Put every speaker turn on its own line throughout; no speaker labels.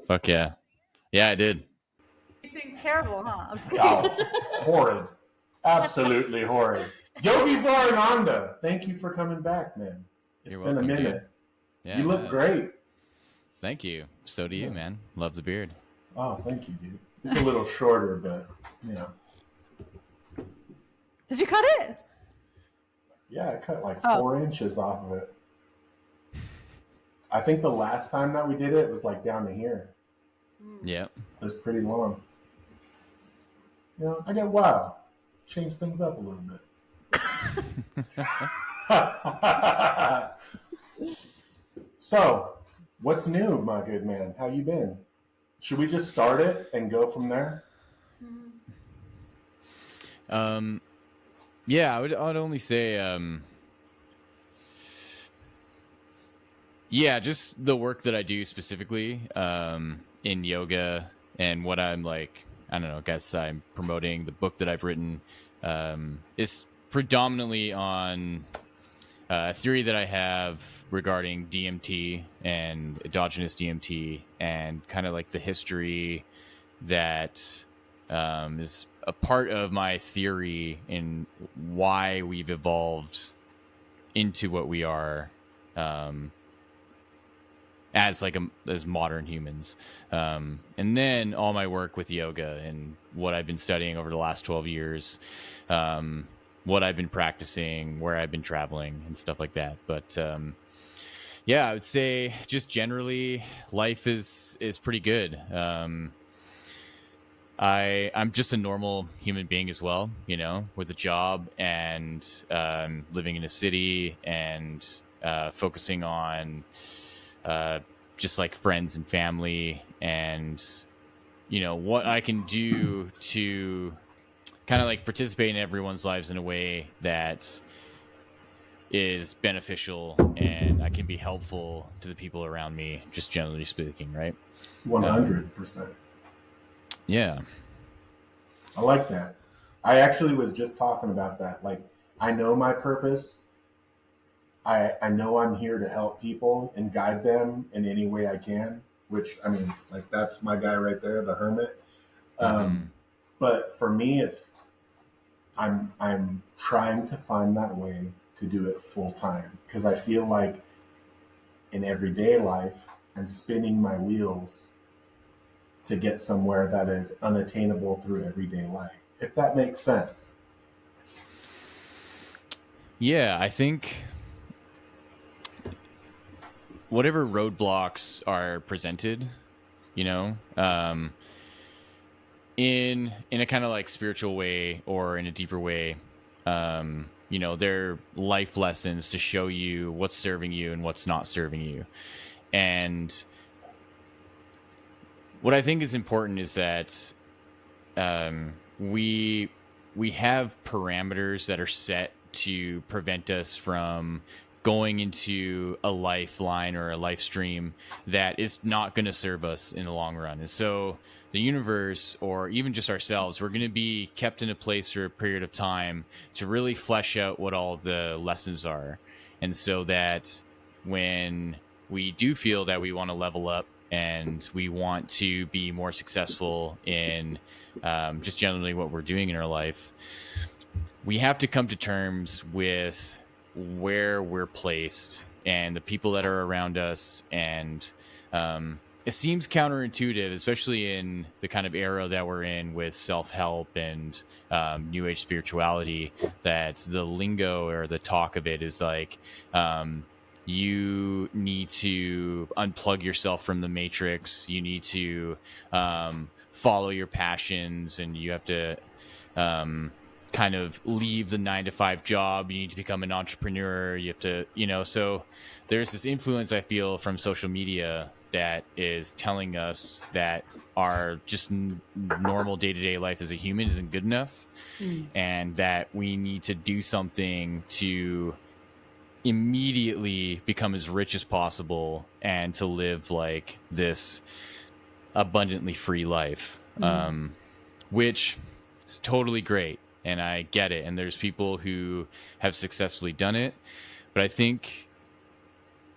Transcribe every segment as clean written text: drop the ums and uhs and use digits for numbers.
Fuck yeah. Yeah, I did.
Thing's terrible, huh? I'm just
Oh, horrid. Absolutely horrid. Yogi Zorananda, thank you for coming back, man. It's
You're
been
welcome,
a minute.
dude. Yeah,
You
it
look
has.
great.
Thank you. So do you,
Yeah.
man. Love the beard.
Oh, thank you, dude. It's a little shorter, but, you know.
Did you cut it?
Yeah, I cut like 4 inches off of it. I think the last time that we did it was like down to here.
Yeah.
It was pretty long. You know, I get wild. Change things up a little bit. So, what's new, my good man? How you been? Should we just start it and go from there?
Yeah, I'd only say yeah, just the work that I do specifically in yoga and what I'm like, I don't know, I guess I'm promoting the book that I've written is predominantly on a theory that I have regarding DMT and endogenous DMT and kind of like the history that is a part of my theory in why we've evolved into what we are as modern humans. And then all my work with yoga and what I've been studying over the last 12 years, what I've been practicing, where I've been traveling and stuff like that. But yeah, I would say just generally life is pretty good. I'm just a normal human being as well, you know, with a job and living in a city and focusing on just like friends and family and, you know, what I can do to kind of like participate in everyone's lives in a way that is beneficial and I can be helpful to the people around me, just generally speaking, right?
100%.
Yeah.
I like that. I actually was just talking about that. Like, I know my purpose. I know I'm here to help people and guide them in any way I can, which, I mean, like, that's my guy right there, the hermit. But for me, it's, I'm trying to find that way to do it full time, because I feel like in everyday life, I'm spinning my wheels to get somewhere that is unattainable through everyday life, if that makes sense.
Yeah, I think whatever roadblocks are presented, you know, in a kind of like spiritual way or in a deeper way, you know, they're life lessons to show you what's serving you and what's not serving you. And what I think is important is that we have parameters that are set to prevent us from going into a lifeline or a life stream that is not going to serve us in the long run. And so the universe, or even just ourselves, we're going to be kept in a place for a period of time to really flesh out what all the lessons are. And so that when we do feel that we want to level up and we want to be more successful in just generally what we're doing in our life, we have to come to terms with where we're placed and the people that are around us. And it seems counterintuitive, especially in the kind of era that we're in with self-help and new age spirituality, that the lingo or the talk of it is like, you need to unplug yourself from the matrix. You need to follow your passions, and you have to kind of leave the 9-to-5 job. You need to become an entrepreneur. You have to, you know, so there's this influence I feel from social media that is telling us that our just normal day-to-day life as a human isn't good enough, and that we need to do something to immediately become as rich as possible and to live like this abundantly free life, which is totally great. And I get it. And there's people who have successfully done it. But I think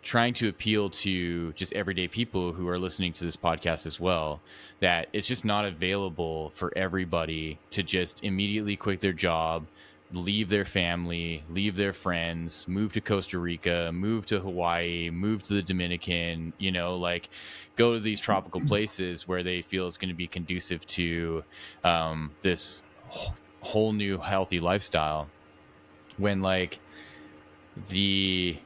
trying to appeal to just everyday people who are listening to this podcast as well, that it's just not available for everybody to just immediately quit their job, leave their family, leave their friends, move to Costa Rica, move to Hawaii, move to the Dominican, like go to these tropical places where they feel it's going to be conducive to this whole new healthy lifestyle, when like the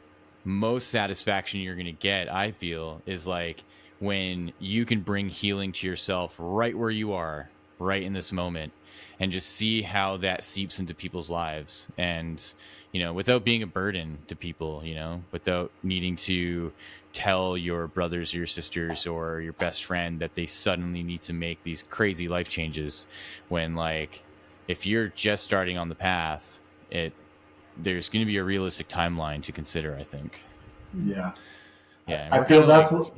most satisfaction you're going to get, I feel, is like when you can bring healing to yourself right where you are, right in this moment, and just see how that seeps into people's lives. And, without being a burden to people, without needing to tell your brothers or your sisters or your best friend that they suddenly need to make these crazy life changes, when like, if you're just starting on the path, there's going to be a realistic timeline to consider, I think.
Yeah.
Yeah.
I feel that's
like,
what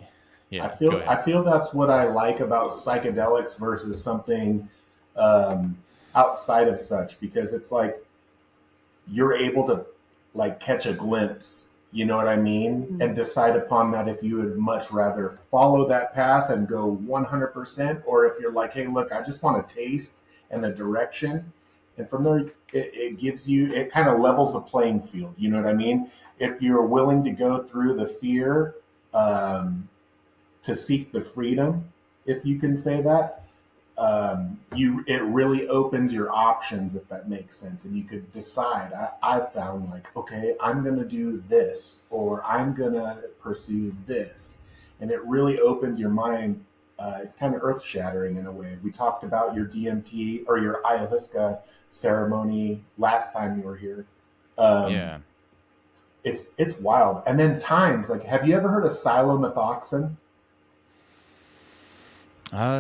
yeah,
I feel that's what I like about psychedelics versus something outside of such, because it's like you're able to like catch a glimpse, you know what I mean? And decide upon that if you would much rather follow that path and go 100%, or if you're like, hey, look, I just want a taste and a direction. And from there, it gives you, it kind of levels the playing field. You know what I mean? If you're willing to go through the fear to seek the freedom, if you can say that, it really opens your options, if that makes sense. And you could decide, I've found like, okay, I'm going to do this, or I'm going to pursue this. And it really opens your mind. It's kind of earth shattering in a way. We talked about your DMT or your ayahuasca ceremony last time you were here.
yeah.
It's wild. And then times, like, have you ever heard of silomethoxin?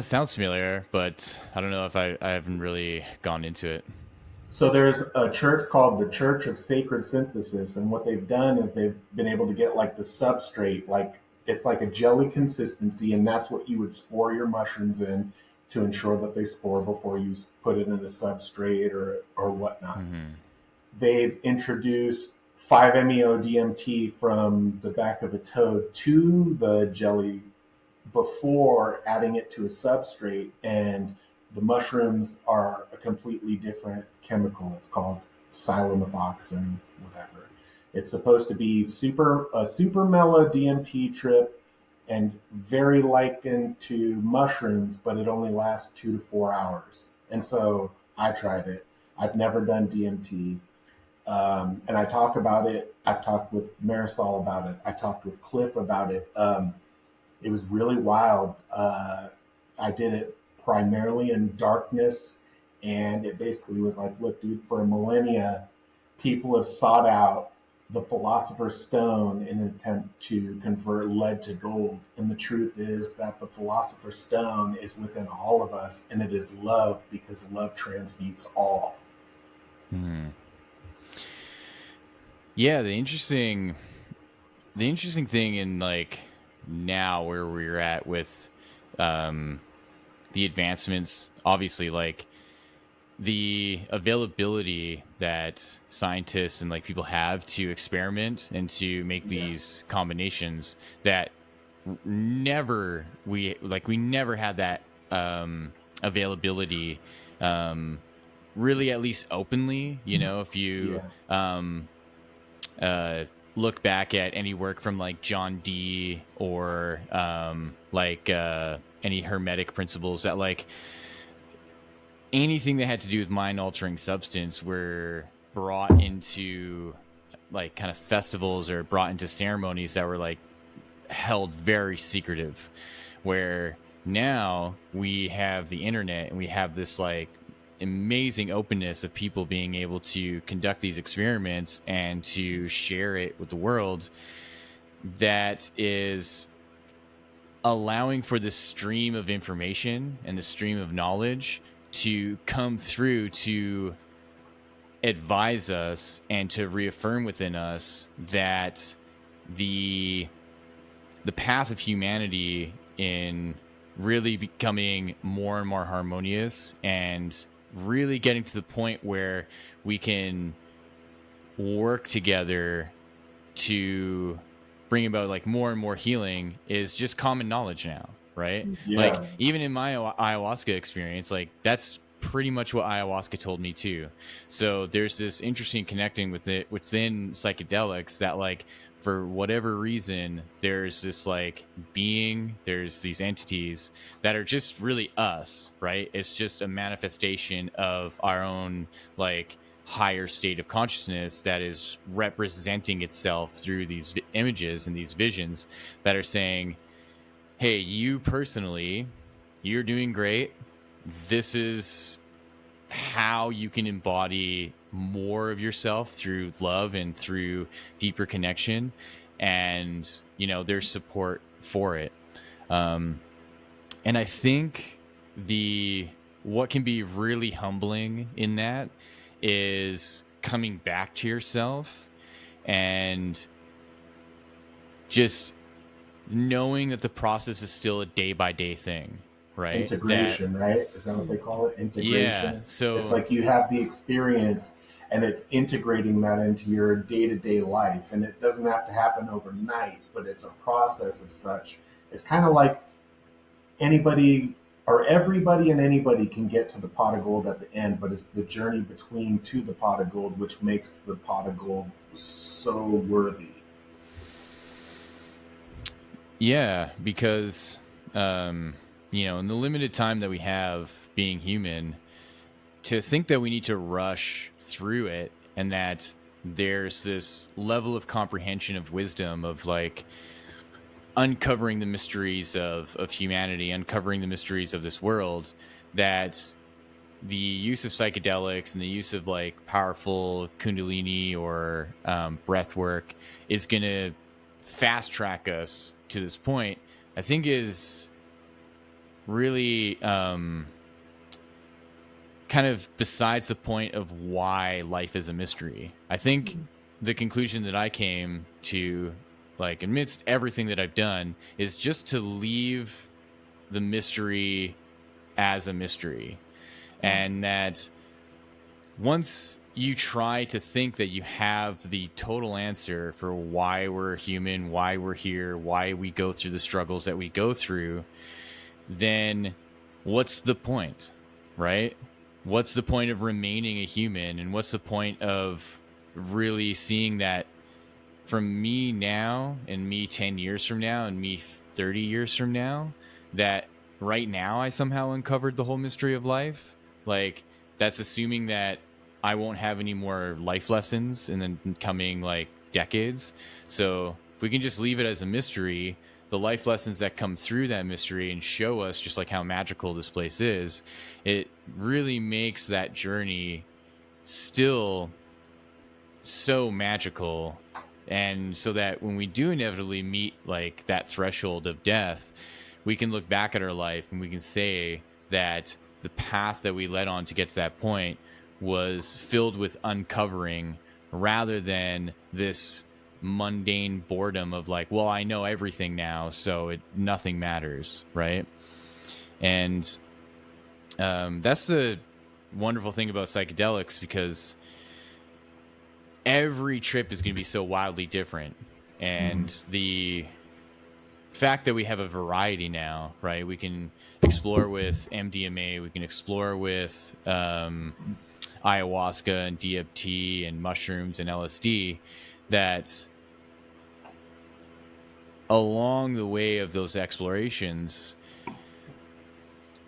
Sounds familiar, but I don't know if I haven't really gone into it.
So there's a church called the Church of Sacred Synthesis, and what they've done is they've been able to get like the substrate, like it's like a jelly consistency, and that's what you would spore your mushrooms in to ensure that they spore before you put it in a substrate or whatnot.
Mm-hmm.
They've introduced 5-MeO-DMT from the back of a toad to the jelly before adding it to a substrate, and the mushrooms are a completely different chemical. It's called silomethoxin, whatever. It's supposed to be a super mellow DMT trip and very likened to mushrooms, but it only lasts 2 to 4 hours. And so I tried it. I've never done DMT. And I talk about it. I've talked with Marisol about it. I talked with Cliff about it. It was really wild. I did it primarily in darkness, and it basically was like, look, dude, for millennia, people have sought out the Philosopher's Stone in an attempt to convert lead to gold. And the truth is that the Philosopher's Stone is within all of us, and it is love, because love transmutes all.
Mm-hmm. Yeah, the interesting thing in like now where we're at with the advancements, obviously, like the availability that scientists and like people have to experiment and to make these combinations that we never had that availability really, at least openly, if you look back at any work from like John Dee or any Hermetic principles, that like anything that had to do with mind altering substance were brought into like kind of festivals or brought into ceremonies that were like held very secretive, where now we have the internet and we have this like amazing openness of people being able to conduct these experiments and to share it with the world, that is allowing for the stream of information and the stream of knowledge to come through to advise us and to reaffirm within us that the path of humanity in really becoming more and more harmonious and really getting to the point where we can work together to bringing about like more and more healing is just common knowledge now, right?
Yeah.
Like even in my ayahuasca experience, like that's pretty much what ayahuasca told me too. So there's this interesting connecting with it within psychedelics that like for whatever reason there's this like being, there's these entities that are just really us, right? It's just a manifestation of our own like higher state of consciousness that is representing itself through these images and these visions that are saying, hey, you personally, you're doing great. This is how you can embody more of yourself through love and through deeper connection. And, you know, there's support for it. And I think what can be really humbling in that is coming back to yourself and just knowing that the process is still a day by day thing, right?
Integration, right? Is that what they call it? Integration.
Yeah. So
it's like you have the experience and it's integrating that into your day-to-day life. And it doesn't have to happen overnight, but it's a process of such. It's kind of like anybody or everybody and anybody can get to the pot of gold at the end, but it's the journey between to the pot of gold which makes the pot of gold so worthy.
Yeah, because you know, in the limited time that we have being human, to think that we need to rush through it and that there's this level of comprehension of wisdom of like uncovering the mysteries of humanity, uncovering the mysteries of this world, that the use of psychedelics and the use of like powerful kundalini or breath work is going to fast track us to this point, I think is really kind of besides the point of why life is a mystery. I think the conclusion that I came to, like amidst everything that I've done, is just to leave the mystery as a mystery. And that once you try to think that you have the total answer for why we're human, why we're here, why we go through the struggles that we go through, then what's the point, right? What's the point of remaining a human? And what's the point of really seeing that from me now and me 10 years from now and me 30 years from now, that right now I somehow uncovered the whole mystery of life? Like, that's assuming that I won't have any more life lessons in the coming like decades. So if we can just leave it as a mystery, the life lessons that come through that mystery and show us just like how magical this place is, it really makes that journey still so magical. And so that when we do inevitably meet like that threshold of death, we can look back at our life and we can say that the path that we led on to get to that point was filled with uncovering, rather than this mundane boredom of like, well, I know everything now, so nothing matters, right? And that's the wonderful thing about psychedelics, because every trip is going to be so wildly different. And the fact that we have a variety now, right? We can explore with MDMA, we can explore with ayahuasca and DMT and mushrooms and LSD, that along the way of those explorations,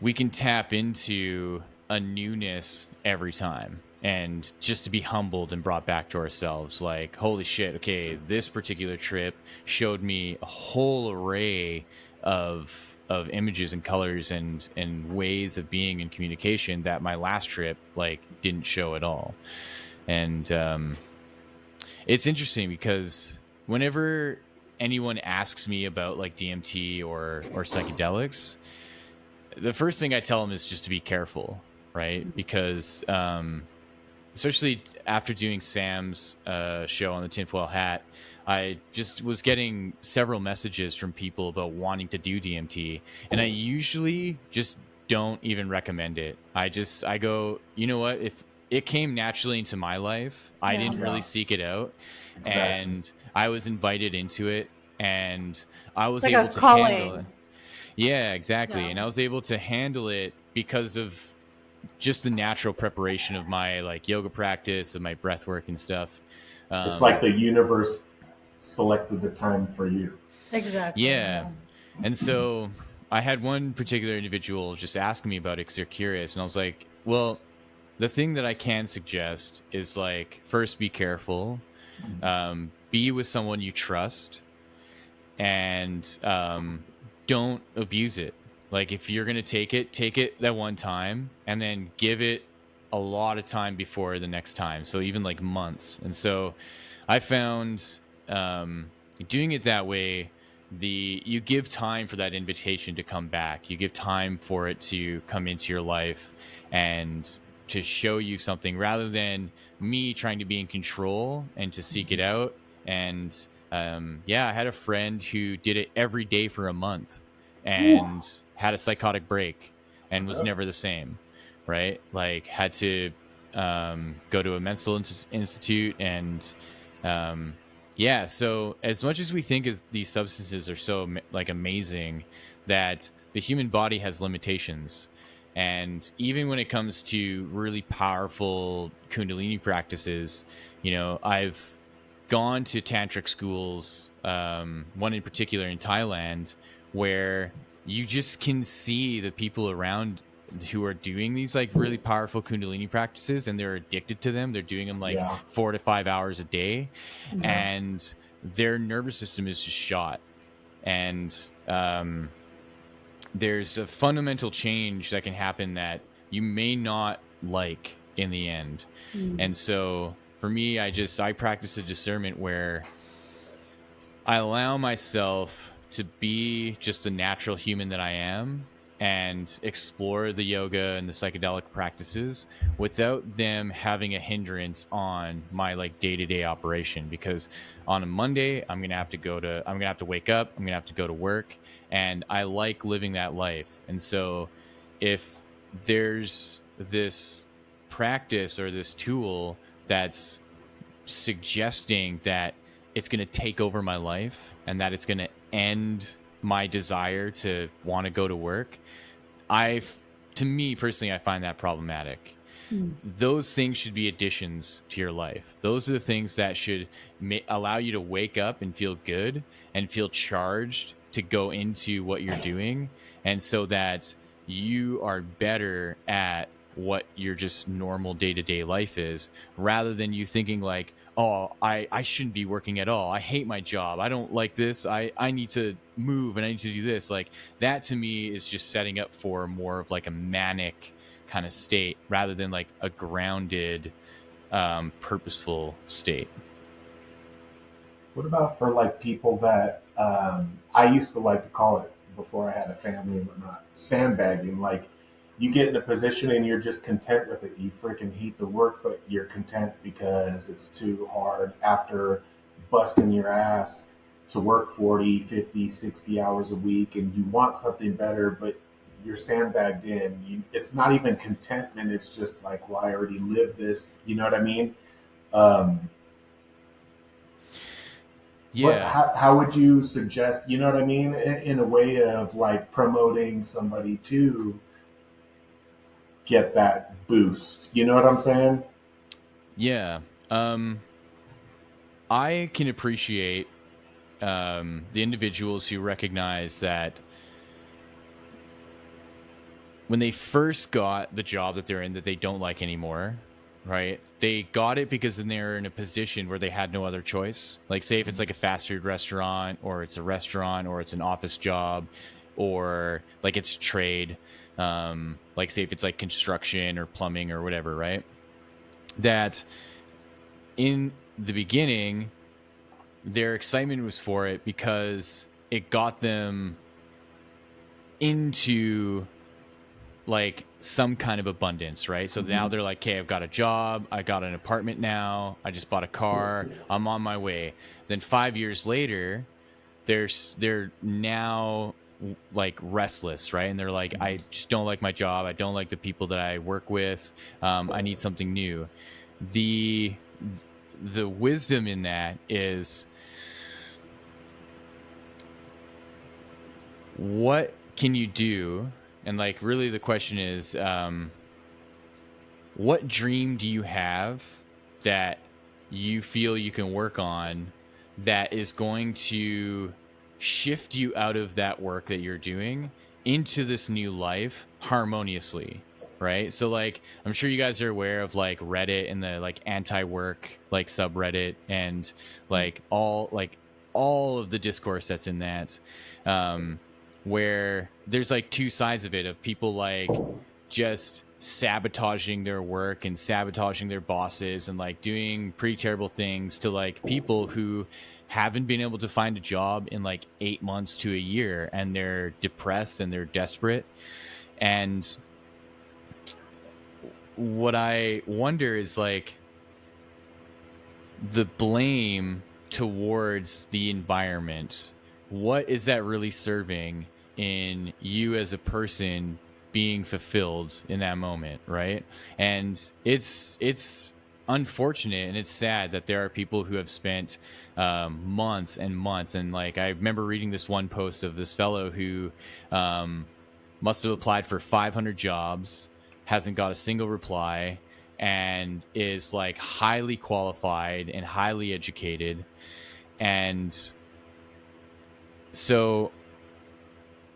we can tap into a newness every time. And just to be humbled and brought back to ourselves, like, holy shit, okay, this particular trip showed me a whole array of images and colors and ways of being in communication that my last trip like didn't show at all. And it's interesting because whenever anyone asks me about like DMT or psychedelics, the first thing I tell them is just to be careful, right? Because especially after doing Sam's show on the Tinfoil Hat, I just was getting several messages from people about wanting to do DMT, and I usually just don't even recommend it. I go, you know what? If it came naturally into my life, I didn't really seek it out,
Exactly.
and I was invited into it and I was
like
able
a
to handle it.
calling.
Yeah, exactly.
Yeah.
And I was able to handle it because of just the natural preparation of my like yoga practice, of my breath work and stuff.
It's like the universe selected the time for you.
Exactly.
Yeah.
Yeah.
And so I had one particular individual just asking me about it because they're curious. And I was like, well, the thing that I can suggest is like, first, be careful, be with someone you trust, and don't abuse it. Like, if you're going to take it that one time and then give it a lot of time before the next time. So even like months. And so I found doing it that way, you give time for that invitation to come back. You give time for it to come into your life and to show you something, rather than me trying to be in control and to seek it out. And yeah, I had a friend who did it every day for a month and had a psychotic break and was never the same, right? Like, had to go to a mental institute. And yeah, so as much as we think these substances are so like amazing, that the human body has limitations. And even when it comes to really powerful kundalini practices, I've gone to tantric schools, one in particular in Thailand, where you just can see the people around who are doing these like really powerful kundalini practices, and they're addicted to them. They're doing them like
Yeah.
4 to 5 hours a day,
Yeah.
and their nervous system is just shot. And there's a fundamental change that can happen that you may not like in the end. And so for me, I practice a discernment where I allow myself to be just the natural human that I am, and explore the yoga and the psychedelic practices without them having a hindrance on my like day-to-day operation. Because on a Monday, I'm going to have to wake up, I'm going to have to go to work, and I like living that life. And so if there's this practice or this tool that's suggesting that it's going to take over my life and that it's going to end my desire to want to go to work, to me personally, I find that problematic. Those things should be additions to your life. Those are the things that should allow you to wake up and feel good and feel charged to go into what you're doing, and so that you are better at what your just normal day-to-day life is, rather than you thinking like, oh, I shouldn't be working at all, I hate my job, I don't like this, I need to move and I need to do this. Like, that to me is just setting up for more of like a manic kind of state, rather than like a grounded, purposeful state.
What about for like people that I used to like to call it before I had a family and whatnot, sandbagging? Like, you get in a position and you're just content with it. You freaking hate the work, but you're content because it's too hard after busting your ass to work 40, 50, 60 hours a week, and you want something better, but you're sandbagged in. It's not even contentment. It's just like, well, I already lived this. You know what I mean? Um,
Yeah.
how would you suggest, you know what I mean, in a way of like promoting somebody to get that boost? You know what I'm saying?
Yeah. I can appreciate the individuals who recognize that when they first got the job that they're in that they don't like anymore, right? They got it because then they're in a position where they had no other choice. Like, say if it's like a fast food restaurant, or it's a restaurant, or it's an office job, or like it's trade. Like, say if it's like construction or plumbing or whatever, right? That in the beginning, their excitement was for it because it got them into like some kind of abundance, right? So now they're like, okay, I've got a job, I got an apartment now, I just bought a car, I'm on my way. Then 5 years later, they're now like restless, right? And they're like, I just don't like my job, I don't like the people that I work with, I need something new. The wisdom in that is what can you do? And like, really the question is, what dream do you have that you feel you can work on that is going to shift you out of that work that you're doing into this new life harmoniously, right? So like, I'm sure you guys are aware of like Reddit and the like anti-work like subreddit and like all of the discourse that's in that, where there's like two sides of it, of people like just sabotaging their work and sabotaging their bosses and like doing pretty terrible things to like people who haven't been able to find a job in like 8 months to a year, and they're depressed and they're desperate. And what I wonder is like the blame towards the environment, what is that really serving in you as a person being fulfilled in that moment, right? And it's unfortunate and it's sad that there are people who have spent months and months, and like I remember reading this one post of this fellow who must have applied for 500 jobs, hasn't got a single reply, and is like highly qualified and highly educated. And so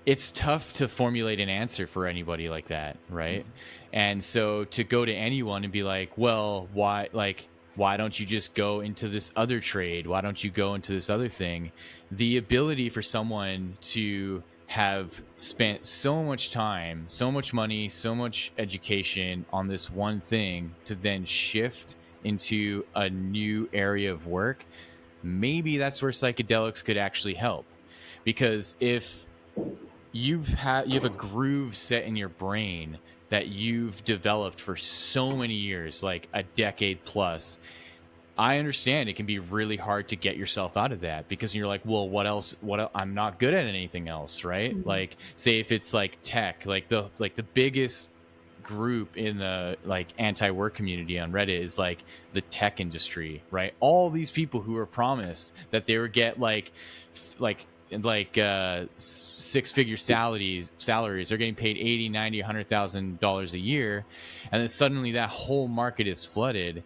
it's tough to formulate an answer for anybody like that, right? And so to go to anyone and be like, well, why don't you just go into this other trade? Why don't you go into this other thing? The ability for someone to have spent so much time, so much money, so much education on this one thing to then shift into a new area of work, maybe that's where psychedelics could actually help. Because if you have a groove set in your brain that you've developed for so many years, like a decade plus, I understand it can be really hard to get yourself out of that, because you're like, well, what else? I'm not good at anything else, right? Mm-hmm. Like, say if it's like tech, like the biggest group in the like anti-work community on Reddit is like the tech industry, right? All these people who are promised that they would get like six-figure salaries are getting paid 80, 90, $100,000 a year, and then suddenly that whole market is flooded.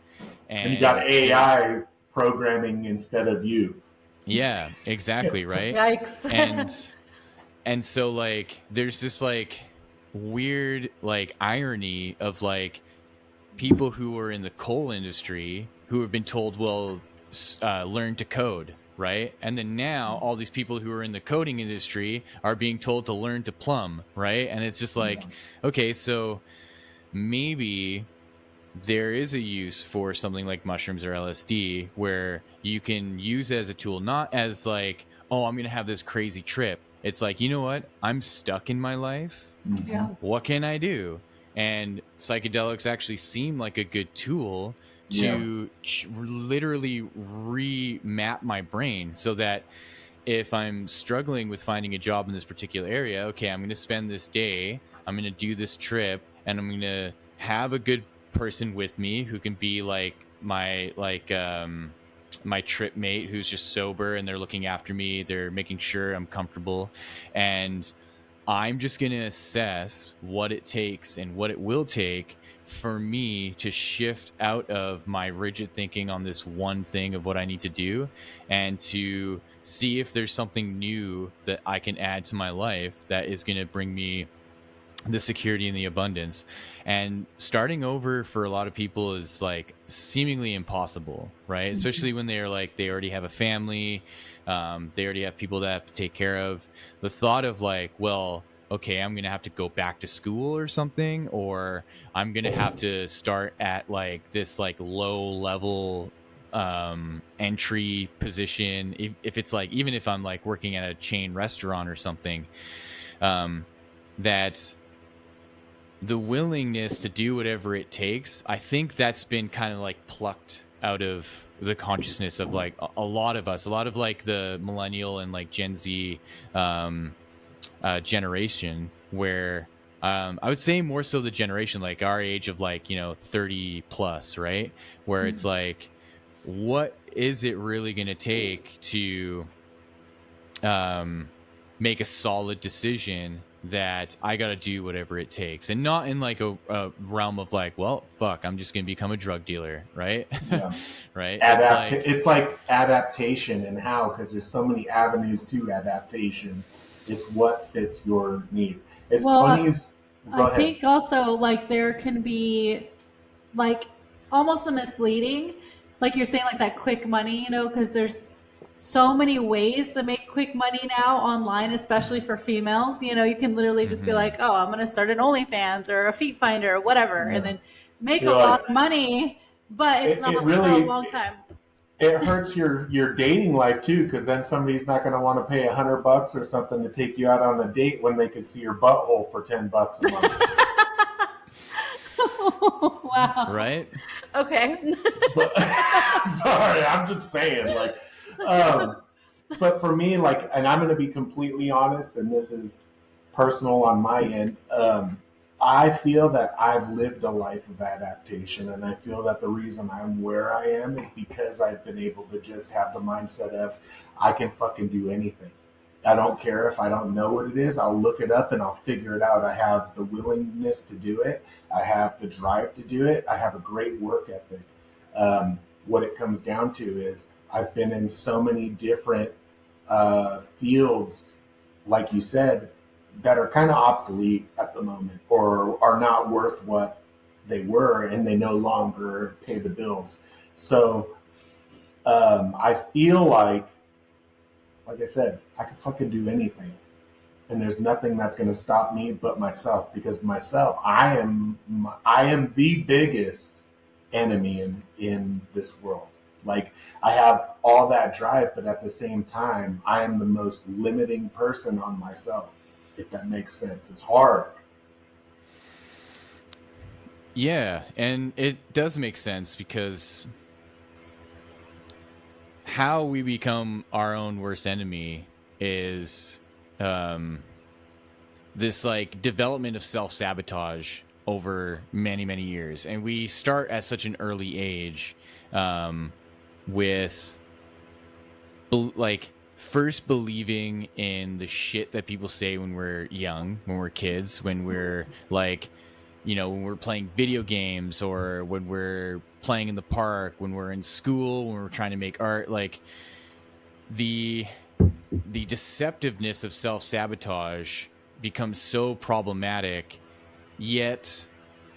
And you got AI programming instead of you.
Yeah, exactly, right?
Yikes.
and so like there's this like weird like irony of like people who are in the coal industry who have been told, well, learn to code, right? And then now all these people who are in the coding industry are being told to learn to plumb, right? And it's just like, okay, so maybe there is a use for something like mushrooms or LSD where you can use it as a tool, not as like, oh, I'm going to have this crazy trip. It's like, you know what? I'm stuck in my life.
Yeah.
What can I do? And psychedelics actually seem like a good tool to literally remap my brain so that if I'm struggling with finding a job in this particular area, okay, I'm going to spend this day, I'm going to do this trip, and I'm going to have a good person with me who can be like my trip mate who's just sober, and they're looking after me, they're making sure I'm comfortable, and I'm just going to assess what it takes and what it will take for me to shift out of my rigid thinking on this one thing of what I need to do, and to see if there's something new that I can add to my life that is going to bring me the security and the abundance. And starting over for a lot of people is like seemingly impossible, right? Mm-hmm. Especially when they're like, they already have a family, they already have people that have to take care of. The thought of like, well, okay, I'm going to have to go back to school or something, or I'm going to have to start at like this like low level entry position. If it's like, even if I'm like working at a chain restaurant or something, that the willingness to do whatever it takes, I think that's been kind of like plucked out of the consciousness of like a lot of us, a lot of like the millennial and like Gen Z generation, where I would say more so the generation like our age of like, 30 plus, right? Where it's like, what is it really going to take to make a solid decision that I got to do whatever it takes, and not in like a realm of like, well, fuck, I'm just going to become a drug dealer. Right.
Yeah.
Right.
It's like adaptation, and how, because there's so many avenues to adaptation. It's what fits your need. It's
Well,
funny as go
I
ahead.
think also like there can be like almost a misleading, like you're saying, like that quick money, because there's so many ways to make quick money now online, especially for females. You can literally just be like, oh, I'm going to start an OnlyFans or a Feet Finder or whatever, and
Yeah.
then make
You're
a
like,
lot of money, but it's not
it
for a
really
long time.
it hurts your dating life too, because then somebody's not going to want to pay $100 or something to take you out on a date when they could see your butthole for $10 a month.
Wow.
Right.
Okay.
But, sorry, I'm just saying, like, but for me, like, and I'm going to be completely honest, and this is personal on my end. I feel that I've lived a life of adaptation, and I feel that the reason I'm where I am is because I've been able to just have the mindset of I can fucking do anything. I don't care if I don't know what it is. I'll look it up and I'll figure it out. I have the willingness to do it. I have the drive to do it. I have a great work ethic. What it comes down to is I've been in so many different fields, like you said, that are kind of obsolete at the moment, or are not worth what they were, and they no longer pay the bills. So I feel like I said, I can fucking do anything, and there's nothing that's going to stop me but myself. Because myself, I am the biggest enemy in this world. Like, I have all that drive, but at the same time, I am the most limiting person on myself, if that makes sense. It's hard.
Yeah, and it does make sense, because how we become our own worst enemy is this like development of self-sabotage over many, many years. And we start at such an early age with like first believing in the shit that people say when we're young, when we're kids, when we're like, when we're playing video games, or when we're playing in the park, when we're in school, when we're trying to make art. Like the deceptiveness of self-sabotage becomes so problematic, yet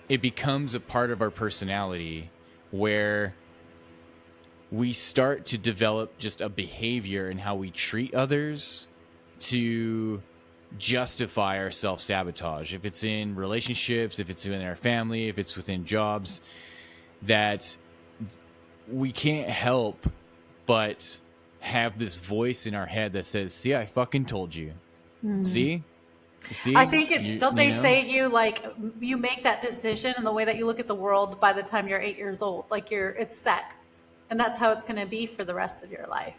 it becomes a part of our personality, where we start to develop just a behavior in how we treat others to justify our self-sabotage. If it's in relationships, if it's in our family, if it's within jobs, that we can't help but have this voice in our head that says, see, I fucking told you. See?
I think they say you make that decision and the way that you look at the world by the time you're 8 years old. Like it's set, and that's how it's going to be for the rest of your life.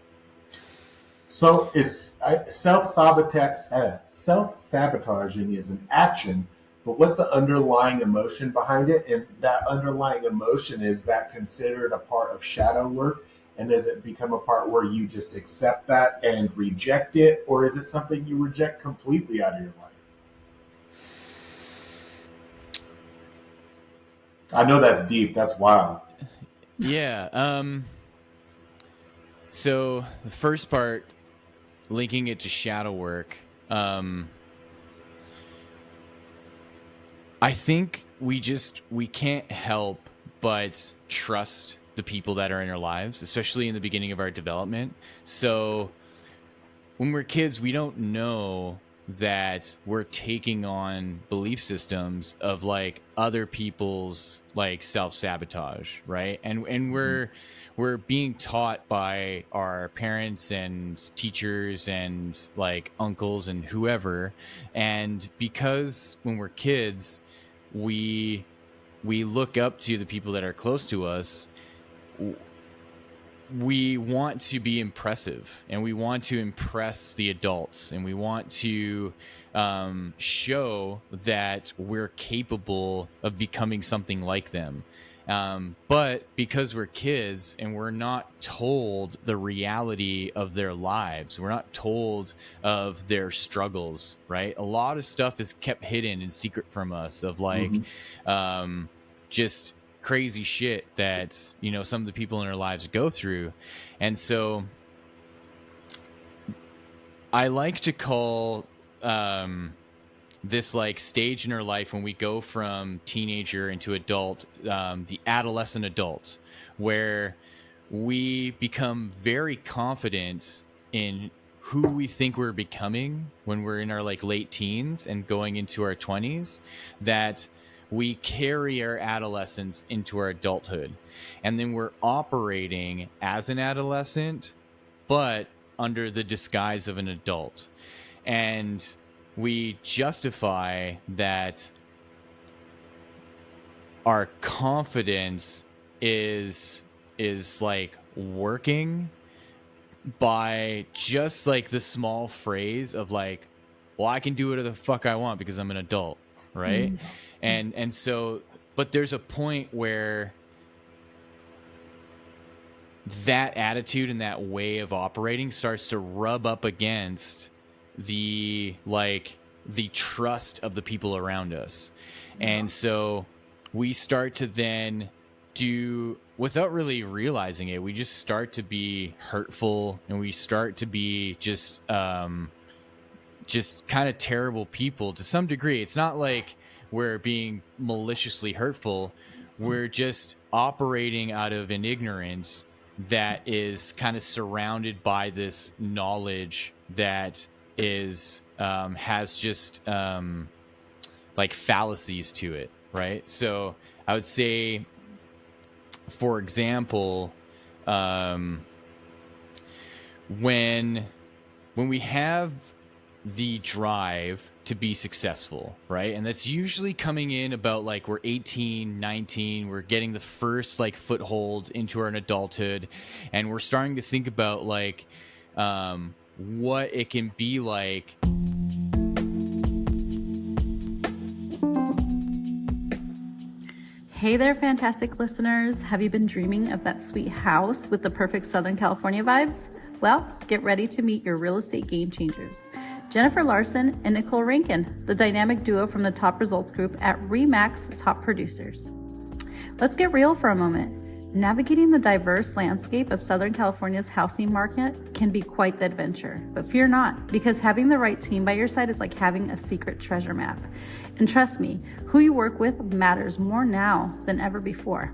So is self-sabotaging is an action, but what's the underlying emotion behind it? And that underlying emotion, is that considered a part of shadow work? And does it become a part where you just accept that and reject it? Or is it something you reject completely out of your life? I know that's deep. That's wild.
Yeah. So the first part, linking it to shadow work, I think we can't help but trust the people that are in our lives, especially in the beginning of our development. So when we're kids, we don't know that we're taking on belief systems of like other people's like self-sabotage, right? And we're being taught by our parents and teachers and like uncles and whoever. And because when we're kids, we look up to the people that are close to us, we want to be impressive, and we want to impress the adults, and we want to show that we're capable of becoming something like them. But because we're kids and we're not told the reality of their lives, we're not told of their struggles, right? A lot of stuff is kept hidden and secret from us, of like just crazy shit that, you know, some of the people in our lives go through. And so I like to call this like stage in our life when we go from teenager into adult, the adolescent adult, where we become very confident in who we think we're becoming when we're in our like late teens and going into our 20s, that we carry our adolescence into our adulthood. And then we're operating as an adolescent, but under the disguise of an adult. And we justify that our confidence is like working by just like the small phrase of like, well, I can do whatever the fuck I want because I'm an adult, right? And so, but there's a point where that attitude and that way of operating starts to rub up against the trust of the people around us. And so we start to then do, without really realizing it, we just start to be hurtful, and we start to be just kind of terrible people to some degree. It's not like we're being maliciously hurtful. We're just operating out of an ignorance that is kind of surrounded by this knowledge that is has just like fallacies to it, right? So I would say, for example, when we have the drive to be successful, right? And that's usually coming in about like we're 18, 19, we're getting the first like foothold into our adulthood, and we're starting to think about like what it can be like.
Hey there, fantastic listeners. Have you been dreaming of that sweet house with the perfect Southern California vibes? Well, get ready to meet your real estate game changers, Jennifer Larson and Nicole Rankin, the dynamic duo from the Top Results Group at Remax Top Producers. Let's get real for a moment. Navigating the diverse landscape of Southern California's housing market can be quite the adventure, but fear not, because having the right team by your side is like having a secret treasure map. And trust me, who you work with matters more now than ever before.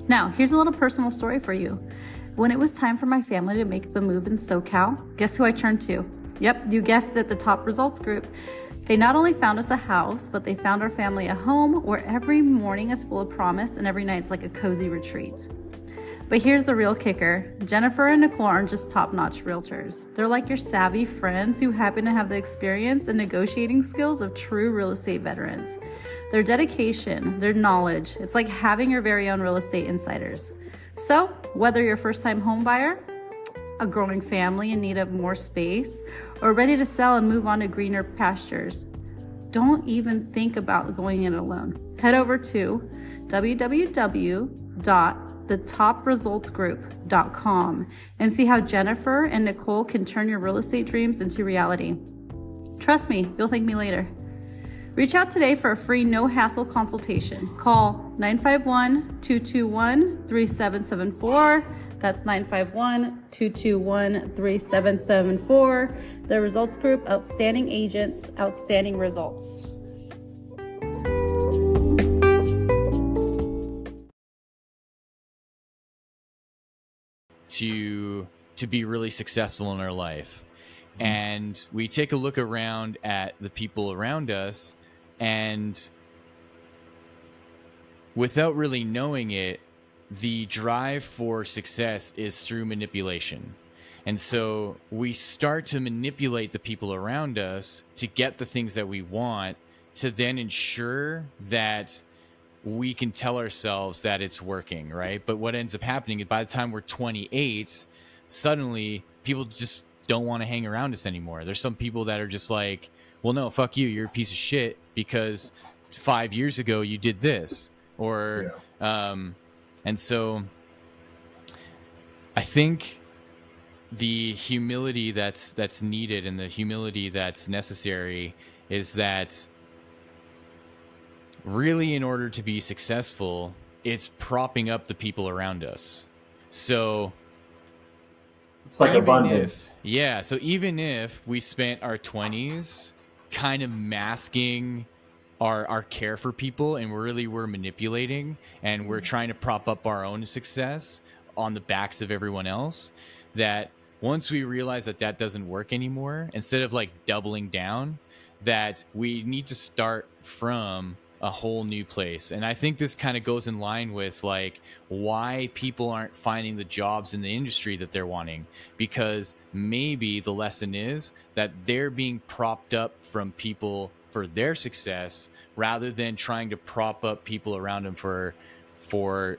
Now, here's a little personal story for you. When it was time for my family to make the move in SoCal, guess who I turned to? Yep, you guessed it, the Top Results Group. They not only found us a house, but they found our family a home where every morning is full of promise and every night's like a cozy retreat. But here's the real kicker. Jennifer and Nicole aren't just top-notch realtors. They're like your savvy friends who happen to have the experience and negotiating skills of true real estate veterans. Their dedication, their knowledge, it's like having your very own real estate insiders. So, whether you're a first-time home buyer, a growing family in need of more space, or ready to sell and move on to greener pastures, don't even think about going in alone. Head over to www.thetopresultsgroup.com and see how Jennifer and Nicole can turn your real estate dreams into reality. Trust me, you'll thank me later. Reach out today for a free no-hassle consultation. Call 951-221-3774. That's 951-221-3774. The Results Group, outstanding agents, outstanding results.
To be really successful in our life. And we take a look around at the people around us, and without really knowing it, the drive for success is through manipulation. And so we start to manipulate the people around us to get the things that we want, to then ensure that we can tell ourselves that it's working, right? But what ends up happening is by the time we're 28, suddenly people just don't want to hang around us anymore. There's some people that are just like, well, no, fuck you. You're a piece of shit because 5 years ago you did this. Or And so I think the humility that's needed and the humility that's necessary is that really, in order to be successful, it's propping up the people around us. So
it's like
even
abundance.
so even if we spent our 20s kind of masking our care for people, and we're manipulating, and we're trying to prop up our own success on the backs of everyone else, that once we realize that that doesn't work anymore, instead of like doubling down, that we need to start from a whole new place. And I think this kind of goes in line with like why people aren't finding the jobs in the industry that they're wanting, because maybe the lesson is that they're being propped up from people for their success rather than trying to prop up people around them for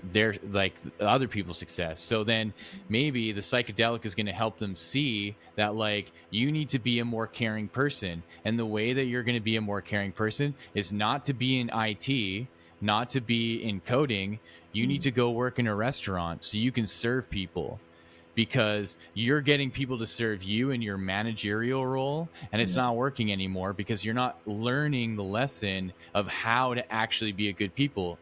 their like other people's success. So then maybe the psychedelic is going to help them see that like you need to be a more caring person, and the way that you're going to be a more caring person is not to be in IT, not to be in coding. You need to go work in a restaurant so you can serve people, because you're getting people to serve you in your managerial role, and it's not working anymore because you're not learning the lesson of how to actually be a good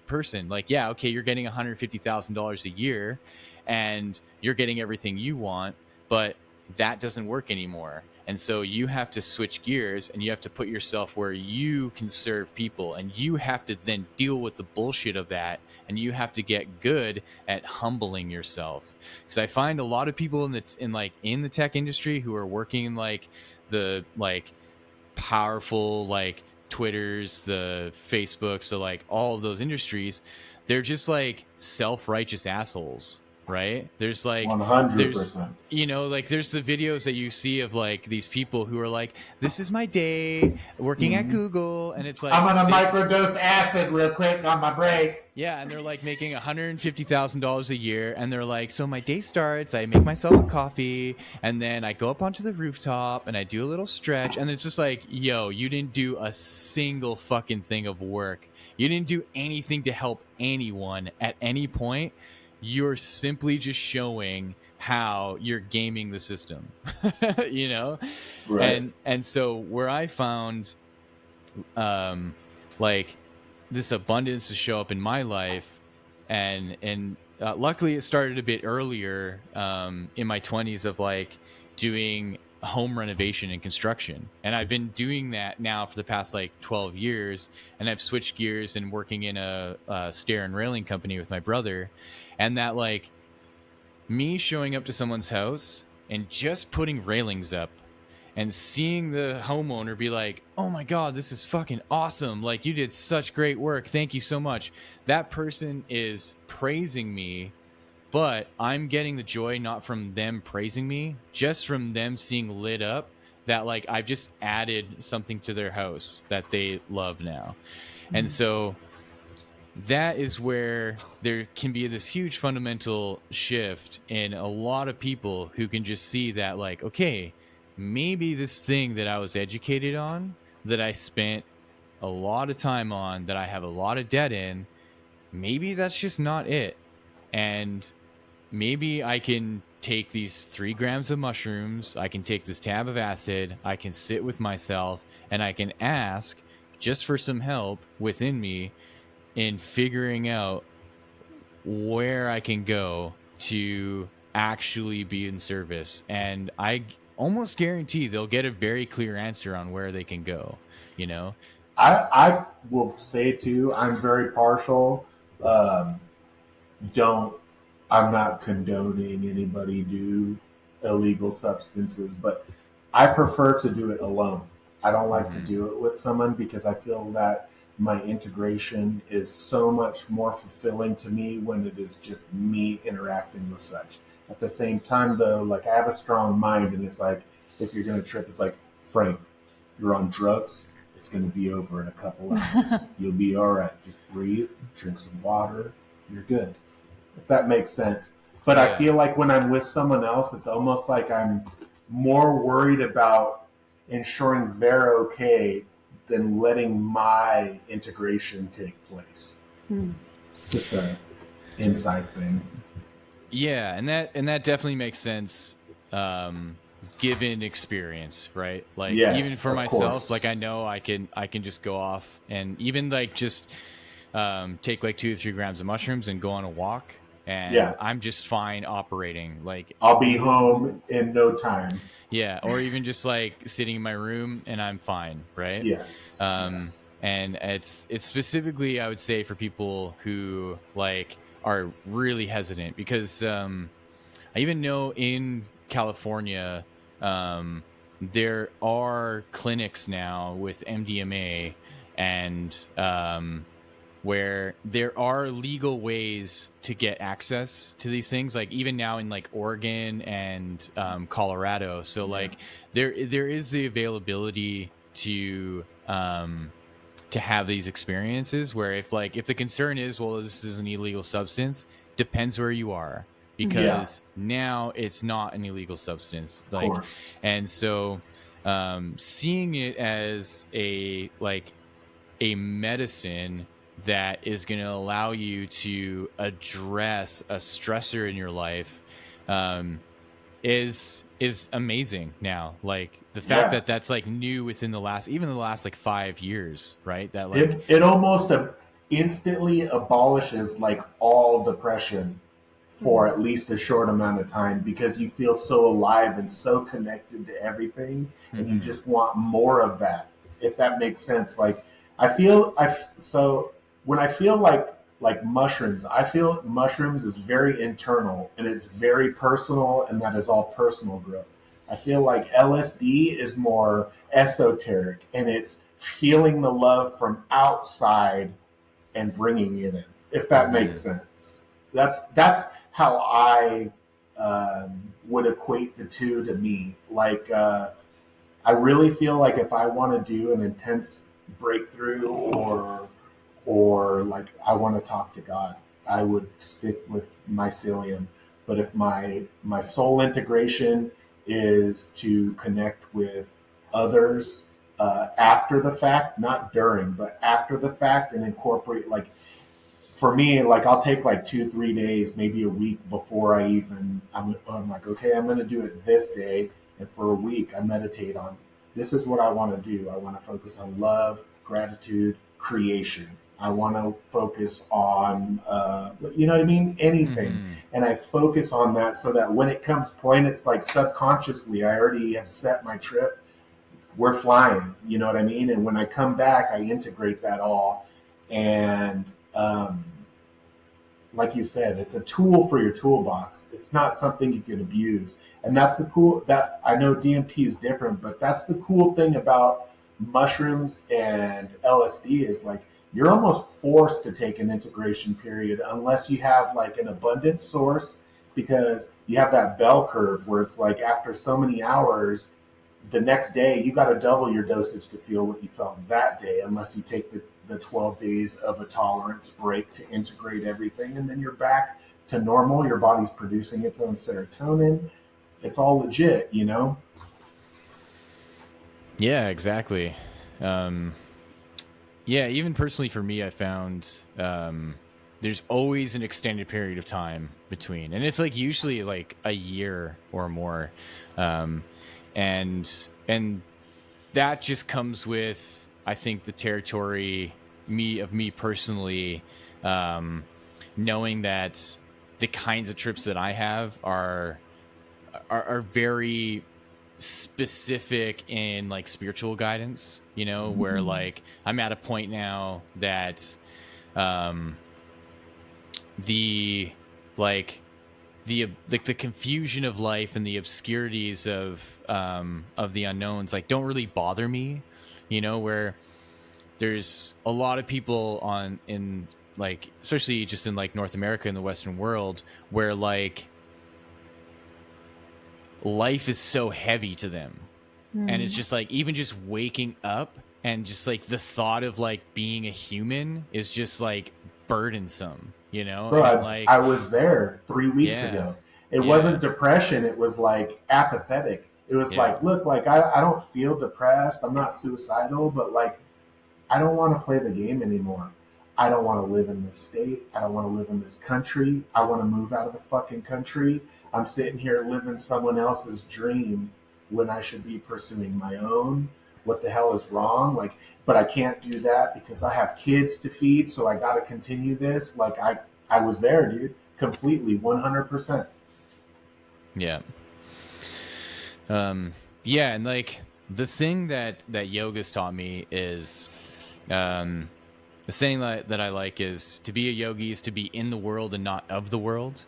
person. Like, yeah, okay, you're getting $150,000 a year and you're getting everything you want, but that doesn't work anymore. And so you have to switch gears, and you have to put yourself where you can serve people, and you have to then deal with the bullshit of that, and you have to get good at humbling yourself. Because I find a lot of people in the tech industry who are working in like the like powerful like Twitters, the Facebooks, so like all of those industries, they're just like self-righteous assholes, right? There's like
100%.
like there's the videos that you see of like these people who are like, this is my day working at Google, and it's like,
I'm gonna microdose acid real quick on my break.
Yeah, and they're like making $150,000 a year, and they're like, so my day starts, I make myself a coffee, and then I go up onto the rooftop and I do a little stretch, and it's just like, yo, you didn't do a single fucking thing of work. You didn't do anything to help anyone at any point. You're simply just showing how you're gaming the system,
Right.
And so where I found like this abundance to show up in my life, and luckily it started a bit earlier in my 20s of like doing home renovation and construction, and I've been doing that now for the past like 12 years, and I've switched gears and working in a stair and railing company with my brother. And that like me showing up to someone's house and just putting railings up and seeing the homeowner be like, oh my God, this is fucking awesome. Like, you did such great work. Thank you so much. That person is praising me, but I'm getting the joy not from them praising me, just from them seeing lit up that like I've just added something to their house that they love now. And so that is where there can be this huge fundamental shift in a lot of people who can just see that like, okay, maybe this thing that I was educated on, that I spent a lot of time on, that I have a lot of debt in, maybe that's just not it. And maybe I can take these 3 grams of mushrooms, I can take this tab of acid, I can sit with myself, and I can ask just for some help within me in figuring out where I can go to actually be in service. And I almost guarantee they'll get a very clear answer on where they can go,
I will say too, I'm very partial. I'm not condoning anybody do illegal substances, but I prefer to do it alone. I don't like to do it with someone, because I feel that my integration is so much more fulfilling to me when it is just me interacting with such. At the same time though, like I have a strong mind, and it's like, if you're going to trip, it's like, Frank, you're on drugs. It's going to be over in a couple hours. You'll be all right. Just breathe, drink some water. You're good. If that makes sense. But I feel like when I'm with someone else, it's almost like I'm more worried about ensuring they're okay than letting my integration take place. Just inside thing.
Yeah, and that definitely makes sense, given experience, right? Like even
Yes,
for
of
myself,
course.
like I can just go off and even like just take like 2 to 3 grams of mushrooms and go on a walk, and
Yeah,
I'm just fine operating. Like
I'll be home in no time.
yeah, or even just like sitting in my room and I'm fine, right?
Yes, yes.
And it's specifically, I would say, for people who like are really hesitant, because I even know in California, there are clinics now with MDMA, and where there are legal ways to get access to these things, like even now in like Oregon and Colorado. So
Yeah.
like there is the availability to have these experiences, where if the concern is, well, this is an illegal substance, depends where you are,
Yeah,
because now it's not an illegal substance,
of
like.
course.
And so seeing it as a medicine that is going to allow you to address a stressor in your life, um, is amazing now. Like the fact
Yeah.
that that's like new within the last like 5 years, right? That like,
It almost instantly abolishes like all depression for at least a short amount of time, because you feel so alive and so connected to everything, and you
mhm.
just want more of that. If that makes sense. Like I feel I so when I feel like mushrooms, I feel mushrooms is very internal and it's very personal, and that is all personal growth. I feel like LSD is more esoteric, and it's feeling the love from outside and bringing it in. If that makes
Mhm.
sense, that's how I would equate the two to me. Like I really feel like if I want to do an intense breakthrough, or like I want to talk to God, I would stick with mycelium. But if my soul integration is to connect with others after the fact, not during, but after the fact, and incorporate, like for me, like I'll take like 2 3 days, maybe a week before I'm like, okay, I'm going to do it this day, and for a week I meditate on, this is what I want to do. I want to focus on love, gratitude, creation. I want to focus on you know what I mean, anything.
Mhm.
And I focus on that so that when it comes point, it's like subconsciously I already have set my trip, we're flying, you know what I mean? And when I come back, I integrate that all. And um, like you said, it's a tool for your toolbox. It's not something you can abuse. And that's the cool, that I know DMT is different, but that's the cool thing about mushrooms and LSD is like you're almost forced to take an integration period unless you have like an abundant source, because you have that bell curve where it's like after so many hours, the next day you got to double your dosage to feel what you felt that day, unless you take the 12 days of a tolerance break to integrate everything, and then you're back to normal. Your body's producing its own serotonin. It's all legit, you know.
Yeah, exactly. um Yeah, even personally for me, I found there's always an extended period of time between, and it's like usually like a year or more, um, and that just comes with, I think, the territory me personally, um, knowing that the kinds of trips that I have are very specific in like spiritual guidance, where like I'm at a point now that um the like the confusion of life and the obscurities of the unknowns like don't really bother me, where there's a lot of people on in like, especially just in like North America and the Western world, where like life is so heavy to them, and it's just like even just waking up and just like the thought of like being a human is just like burdensome,
Bro,
and like
I was there 3 weeks
yeah,
ago. It wasn't
yeah,
depression. It was like apathetic. It was
yeah,
like, look, like I don't feel depressed. I'm not suicidal, but like I don't want to play the game anymore. I don't want to live in this state. I don't want to live in this country. I want to move out of the fucking country. I'm sitting here living someone else's dream when I should be pursuing my own. What the hell is wrong? Like, but I can't do that because I have kids to feed, so I got to continue this. Like, I was there, dude, completely, 100%.
Yeah. Yeah, and like the thing that yoga's taught me is, the saying that I like is, to be a yogi is to be in the world and not of the world.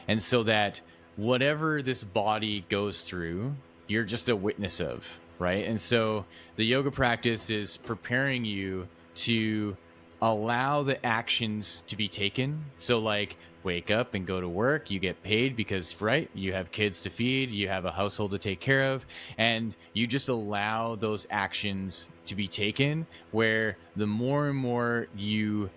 And so that whatever this body goes through, you're just a witness of, right? And so the yoga practice is preparing you to allow the actions to be taken. So like, wake up and go to work, you get paid because, right, you have kids to feed, you have a household to take care of, and you just allow those actions to be taken, where the more and more you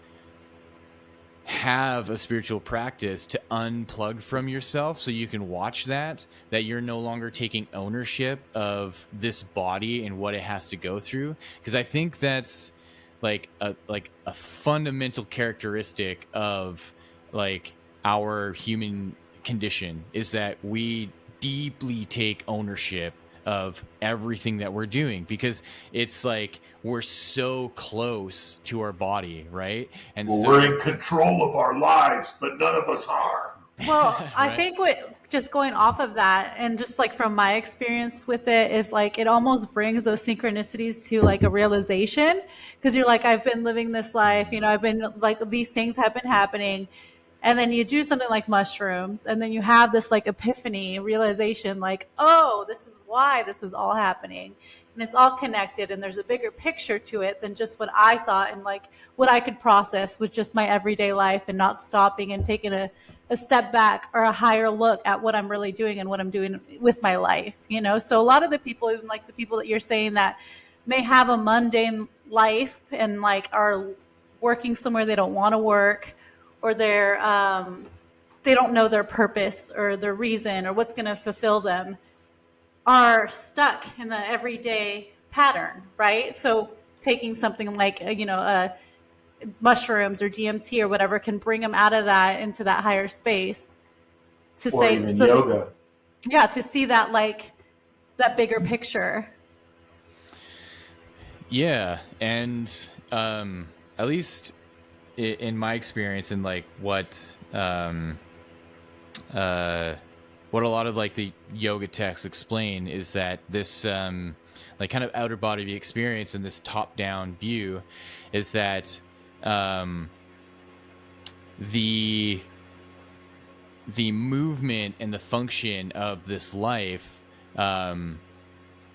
have a spiritual practice to unplug from yourself, so you can watch that you're no longer taking ownership of this body and what it has to go through. Because I think that's like a fundamental characteristic of like our human condition, is that we deeply take ownership of everything that we're doing, because it's like we're so close to our body, right? And
Well,
so
we're in control of our lives, but none of us are.
Well, I
Right.
think just going off of that, and just like from my experience with it, is like it almost brings those synchronicities to like a realization, because you're like, I've been living this life, I've been like, these things have been happening. And then you do something like mushrooms, and then you have this like epiphany realization, like, oh, this is why this is all happening. And it's all connected, and there's a bigger picture to it than just what I thought and like what I could process with just my everyday life, and not stopping and taking a step back or a higher look at what I'm really doing and what I'm doing with my life. So a lot of the people, even like the people that you're saying that may have a mundane life and like are working somewhere they don't want to work, or they don't know their purpose or their reason or what's going to fulfill them, are stuck in the everyday pattern, right? So taking something like mushrooms or DMT or whatever can bring them out of that into that higher space, to
Or
say,
even
so
yoga.
yeah, to see that like that bigger picture.
Yeah, and at least in my experience, and like what a lot of like the yoga texts explain, is that this like kind of outer body experience and this top down view is that the movement and the function of this life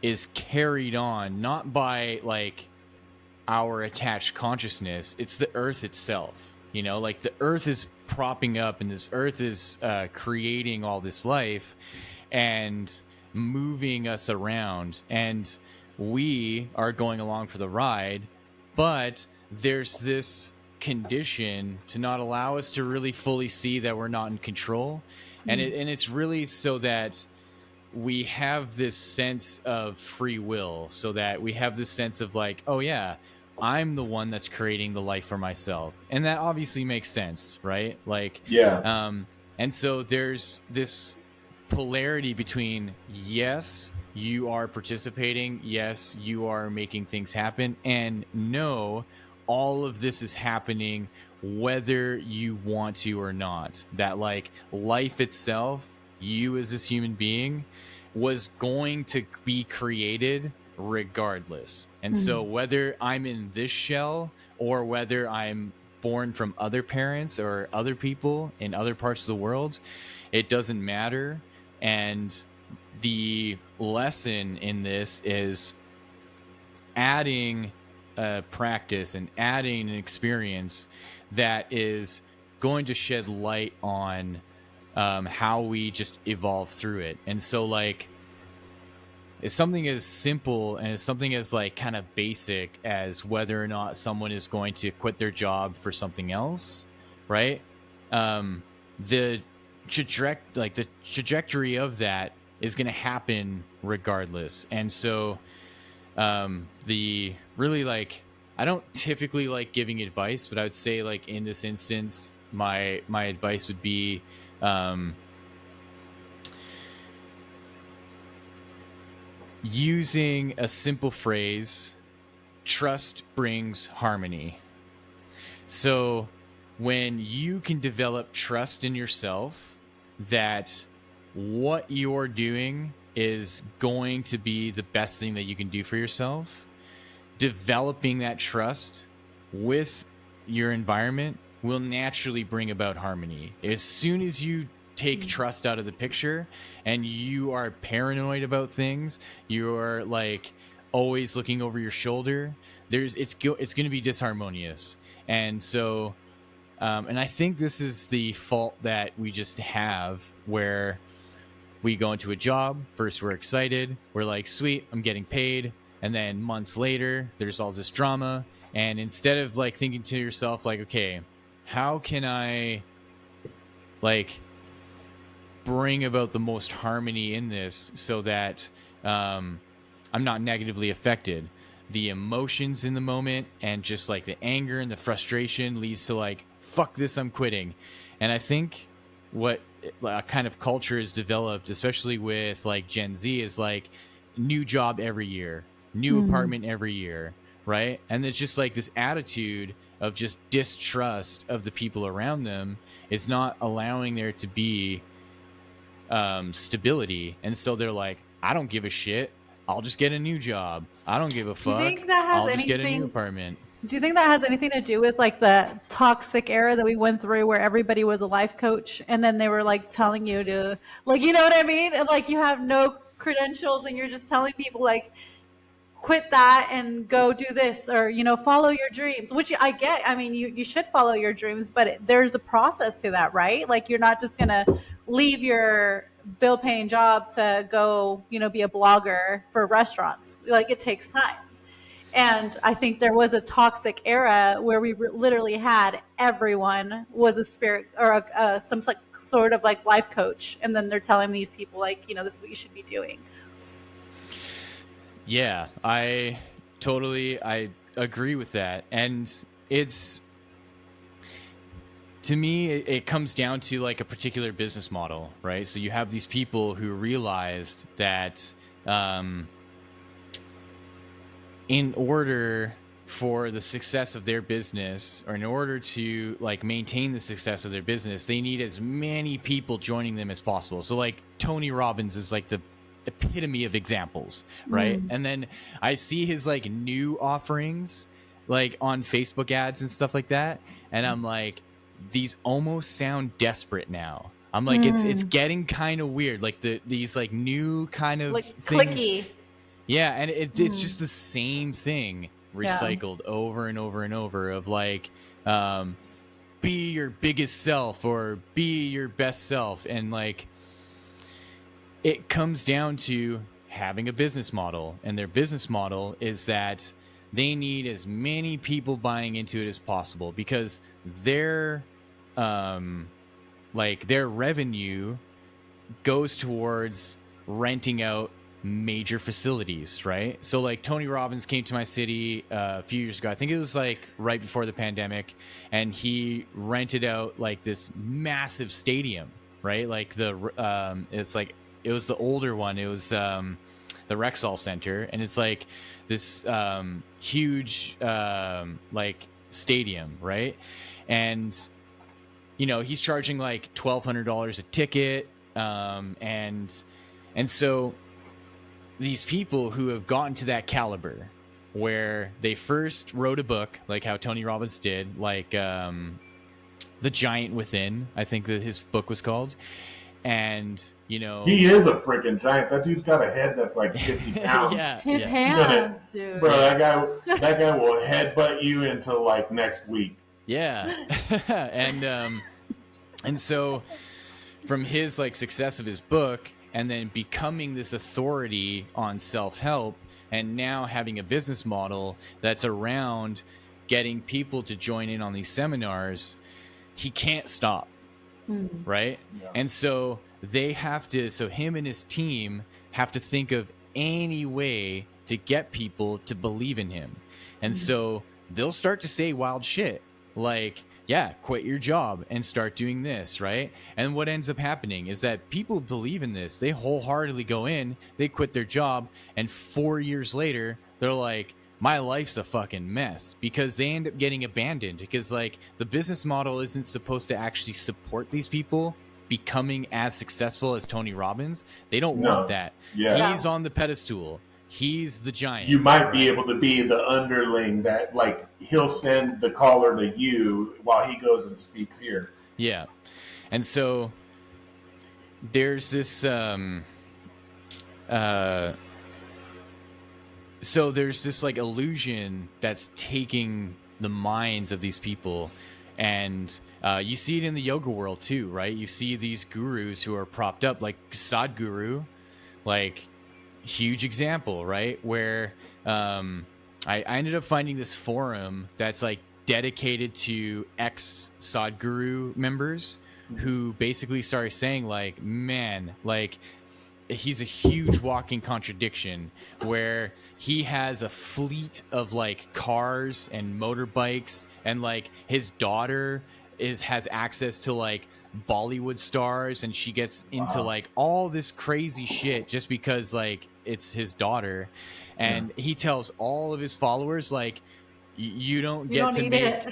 is carried on not by like our attached consciousness. It's the earth itself, like the earth is propping up, and this earth is creating all this life and moving us around, and we are going along for the ride. But there's this condition to not allow us to really fully see that we're not in control. And it's really so that we have this sense of free will, so that we have this sense of like, oh yeah, I'm the one that's creating the life for myself. And that obviously makes sense, right? Like,
Yeah.
and so there's this polarity between, yes, you are participating, yes, you are making things happen, and no, all of this is happening whether you want to or not. That like life itself, you as this human being, was going to be created regardless. And so whether I'm in this shell or whether I'm born from other parents or other people in other parts of the world, it doesn't matter. And the lesson in this is adding a practice and adding an experience that is going to shed light on how we just evolve through it. And so like, it's something as simple and it's something as like kind of basic as whether or not someone is going to quit their job for something else, right? The trajectory of that is going to happen regardless. And so the really like, I don't typically like giving advice, but I would say like in this instance, my advice would be, using a simple phrase, trust brings harmony. So when you can develop trust in yourself that what you're doing is going to be the best thing that you can do for yourself, developing that trust with your environment will naturally bring about harmony. As soon as you take trust out of the picture and you are paranoid about things, you're like always looking over your shoulder, it's going to be disharmonious. And so and I think this is the fault that we just have, where we go into a job, first we're excited, we're like, sweet, I'm getting paid, and then months later there's all this drama, and instead of like thinking to yourself like, okay, how can I like bring about the most harmony in this so that I'm not negatively affected? The emotions in the moment and just like the anger and the frustration leads to like, fuck this, I'm quitting. And I think what kind of culture is developed, especially with like Gen Z, is like new job every year, new apartment every year, right? And it's just like this attitude of just distrust of the people around them is not allowing there to be stability. And so they're like, I don't give a shit, I'll just get a new job. I don't give a fuck.
Do you think that has
I'll just get a new
anything?
apartment.
Do you think that has anything to do with like the toxic era that we went through, where everybody was a life coach, and then they were like telling you to, like, you know what I mean? And like you have no credentials, and you're just telling people like, quit that and go do this, or you know, follow your dreams, which I get. I mean, you should follow your dreams, but there's a process to that, right? Like you're not just gonna leave your bill paying job to go, you know, be a blogger for restaurants. Like it takes time. And I think there was a toxic era where we literally had everyone was a spirit or some like sort of like life coach, and then they're telling these people like, you know, this is what you should be doing.
Yeah, I agree with that. And it's, to me, it comes down to like a particular business model, right? So you have these people who realized that in order for the success of their business, or in order to like maintain the success of their business, they need as many people joining them as possible. So like Tony Robbins is like the epitome of examples, right? And then I see his like new offerings like on Facebook ads and stuff like that, and I'm like, these almost sound desperate now. I'm like, it's getting kind of weird, like these like new kind of
like
things.
clicky.
Yeah, and it's just the same thing recycled over and over and over of like, be your biggest self or be your best self. And like, it comes down to having a business model, and their business model is that they need as many people buying into it as possible, because their like their revenue goes towards renting out major facilities, right? So like Tony Robbins came to my city a few years ago. I think it was like right before the pandemic, and he rented out like this massive stadium, right? Like it's like, it was the older one. It was the Rexall Center, and it's like this huge like stadium, right? And you know, he's charging like $1,200 a ticket, and so these people who have gotten to that caliber, where they first wrote a book, like how Tony Robbins did, like The Giant Within, I think that his book was called. And you know,
he is a freaking giant. That dude's got a head that's like 50 pounds.
His hands, dude.
Bro, that guy will headbutt you into like next week.
Yeah. And so from his like success of his book, and then becoming this authority on self-help, and now having a business model that's around getting people to join in on these seminars, he can't stop. Right? Yeah. And so him and his team have to think of any way to get people to believe in him. And so they'll start to say wild shit like, yeah, quit your job and start doing this, right? And what ends up happening is that people believe in this. They wholeheartedly go in, they quit their job, and 4 years later, they're like, my life's a fucking mess, because they end up getting abandoned, because like the business model isn't supposed to actually support these people becoming as successful as Tony Robbins. They don't want that.
Yeah.
He's on the pedestal. He's the giant.
You might be able to be the underling that, like, he'll send the caller to you while he goes and speaks here.
Yeah. And so there's this so there's this like illusion that's taking the minds of these people. And you see it in the yoga world too, right? You see these gurus who are propped up, like Sadhguru, like, huge example, right? Where I ended up finding this forum that's like dedicated to ex Sadhguru members who basically started saying like, man, like, he's a huge walking contradiction, where he has a fleet of like cars and motorbikes, and like his daughter has access to like Bollywood stars, and she gets into like all this crazy shit just because like it's his daughter. And he tells all of his followers like, you don't get to make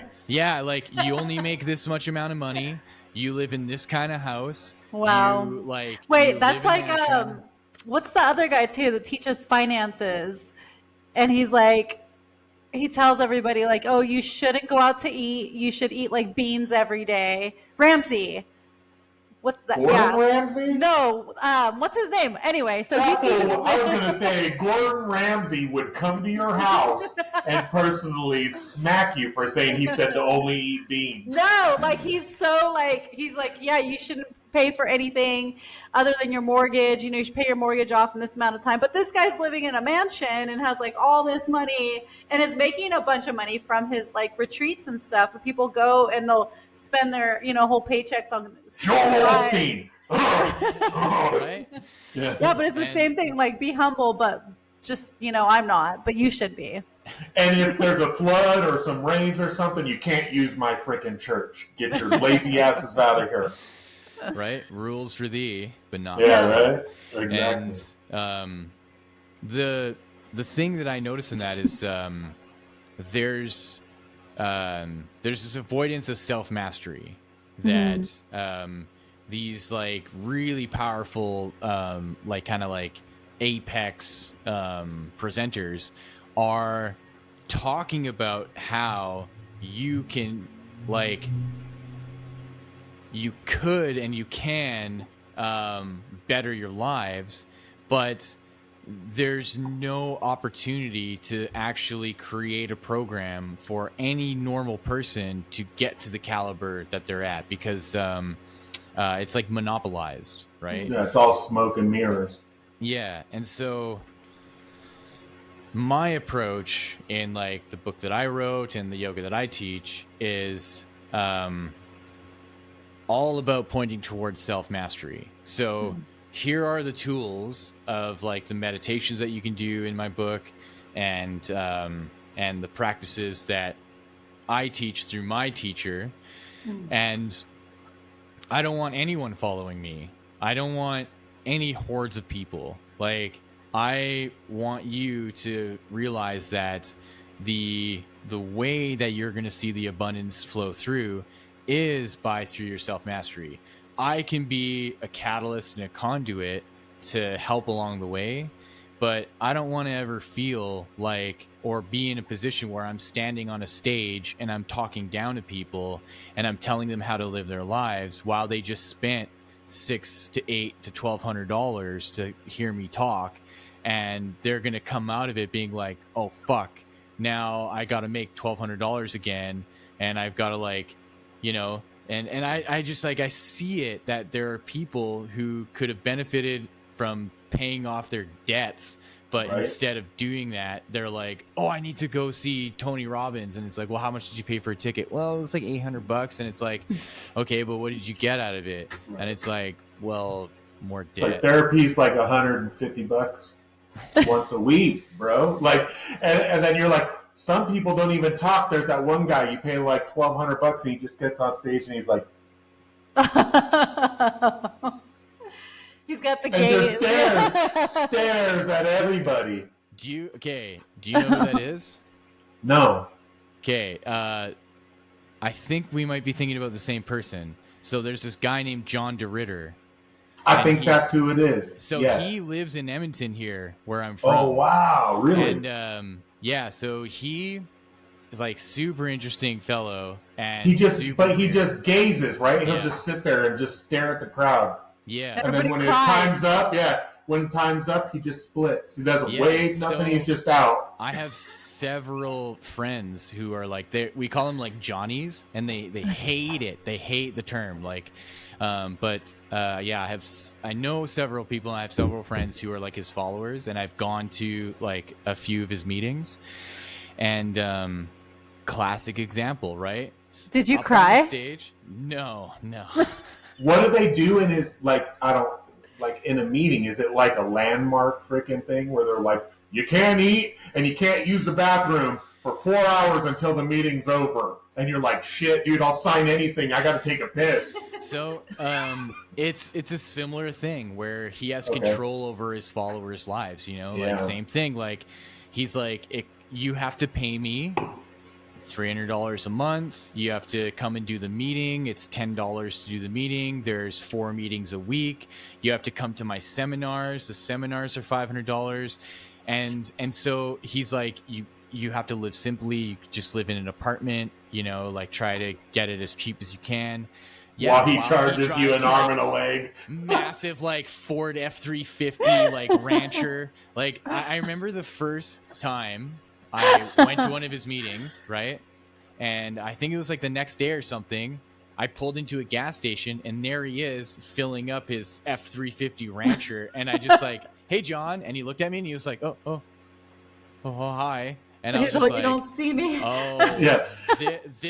like, you only make this much amount of money, you live in this kind of house.
Wow.
You, like,
wait, that's like what's the other guy too that teaches finances, and he's like, he tells everybody like, oh, you shouldn't go out to eat, you should eat like beans every day. Ramsey. What's that?
Gordon Ramsay?
No, what's his name? Anyway, so
I was going to say Gordon Ramsay would come to your house and personally smack you for saying he said to only eat beans.
No, like he's like, yeah, you shouldn't pay for anything other than your mortgage. You know, you should pay your mortgage off in this amount of time. But this guy's living in a mansion and has like all this money and is making a bunch of money from his like retreats and stuff. Where people go and they'll spend their, you know, whole paychecks on
Joel Osteen.
Right?
Yeah, but it's the same thing. Like, be humble, but just, you know, I'm not, but you should be.
And if there's a flood or some rains or something, you can't use my freaking church. Get your lazy asses out of here.
Right? Rules for thee, but not
right? Exactly.
And the thing that I notice in that is there's this avoidance of self-mastery that these like really powerful like kind of like apex presenters are talking about how you can like you could and you can better your lives, but there's no opportunity to actually create a program for any normal person to get to the caliber that they're at, because it's like monopolized, right?
Yeah, it's all smoke and mirrors.
Yeah, and so my approach in like the book that I wrote and the yoga that I teach is all about pointing towards self-mastery. So here are the tools of like the meditations that you can do in my book, and the practices that I teach through my teacher. And I don't want anyone following me. I don't want any hordes of people. Like, I want you to realize that the way that you're going to see the abundance flow through is through your self-mastery. I can be a catalyst and a conduit to help along the way, but I don't want to ever feel like, or be in a position where I'm standing on a stage and I'm talking down to people and I'm telling them how to live their lives while they just spent $600 to $800 to $1,200 to hear me talk, and they're going to come out of it being like, oh fuck, now I got to make $1,200 again, and I've got to like, you know, and I just like, I see it that there are people who could have benefited from paying off their debts, but instead of doing that, they're like, oh, I need to go see Tony Robbins. And it's like, well, how much did you pay for a ticket? Well, it was like $800. And it's like, okay, but what did you get out of it? And it's like, well, more debt.
Like, therapy's like $150 once a week, bro. Like, and then you're like, some people don't even talk. There's that one guy you pay like $1,200 and he just gets on stage and he's like,
he's got the
and
gaze.
just stares at everybody.
Do you know who that is?
No.
Okay, I think we might be thinking about the same person. So there's this guy named John DeRitter.
I think that's who it is.
So
yes.
He lives in Edmonton here, where I'm from.
Oh, wow. Really?
And yeah, so he is like super interesting fellow. And
he just gazes, right? He'll just sit there and just stare at the crowd.
Yeah.
And then when his time's up, when time's up, he just splits. He doesn't wave, nothing. He's just out.
I have several friends who are like, we call them like Johnnies, and they hate it. They hate the term. Like, I know several people, and I have several friends who are like his followers, and I've gone to like a few of his meetings, and classic example, right?
Did you cry?
On stage? No.
What do they do in his, in a meeting? Is it like a landmark freaking thing where they're like, you can't eat and you can't use the bathroom for 4 hours until the meeting's over? And you're like, shit, dude, I'll sign anything. I got to take a piss.
So it's a similar thing where he has control over his followers' lives, like same thing. Like he's like, you have to pay me $300 a month. You have to come and do the meeting. It's $10 to do the meeting. There's 4 meetings a week. You have to come to my seminars. The seminars are $500. And so he's like, you have to live simply. You just live in an apartment, like try to get it as cheap as you can. Yeah,
while he charges you an arm and a leg.
Massive like Ford F-350 like Rancher. Like I remember the first time I went to one of his meetings, right? And I think it was like the next day or something. I pulled into a gas station and there he is filling up his F-350 Rancher. And I just like, hey, John. And he looked at me and he was like, oh, hi. And I was just like,
you don't see me.
Oh,
yeah.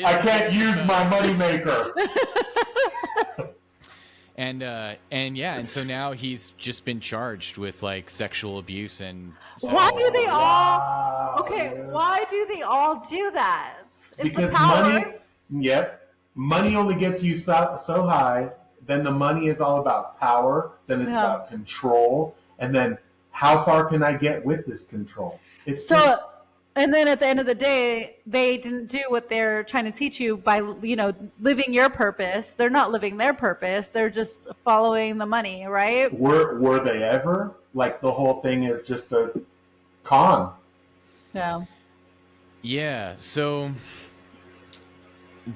I can't use
America.
my moneymaker.
And so now he's just been charged with like sexual abuse and.
Why do they all? Why do they all do that? It's
because
the power.
Money only gets you so high. Then the money is all about power. Then it's about control. And then how far can I get with this control?
And then at the end of the day, they didn't do what they're trying to teach you by, living your purpose. They're not living their purpose. They're just following the money, right?
Were they ever? Like the whole thing is just a con.
Yeah.
Yeah. So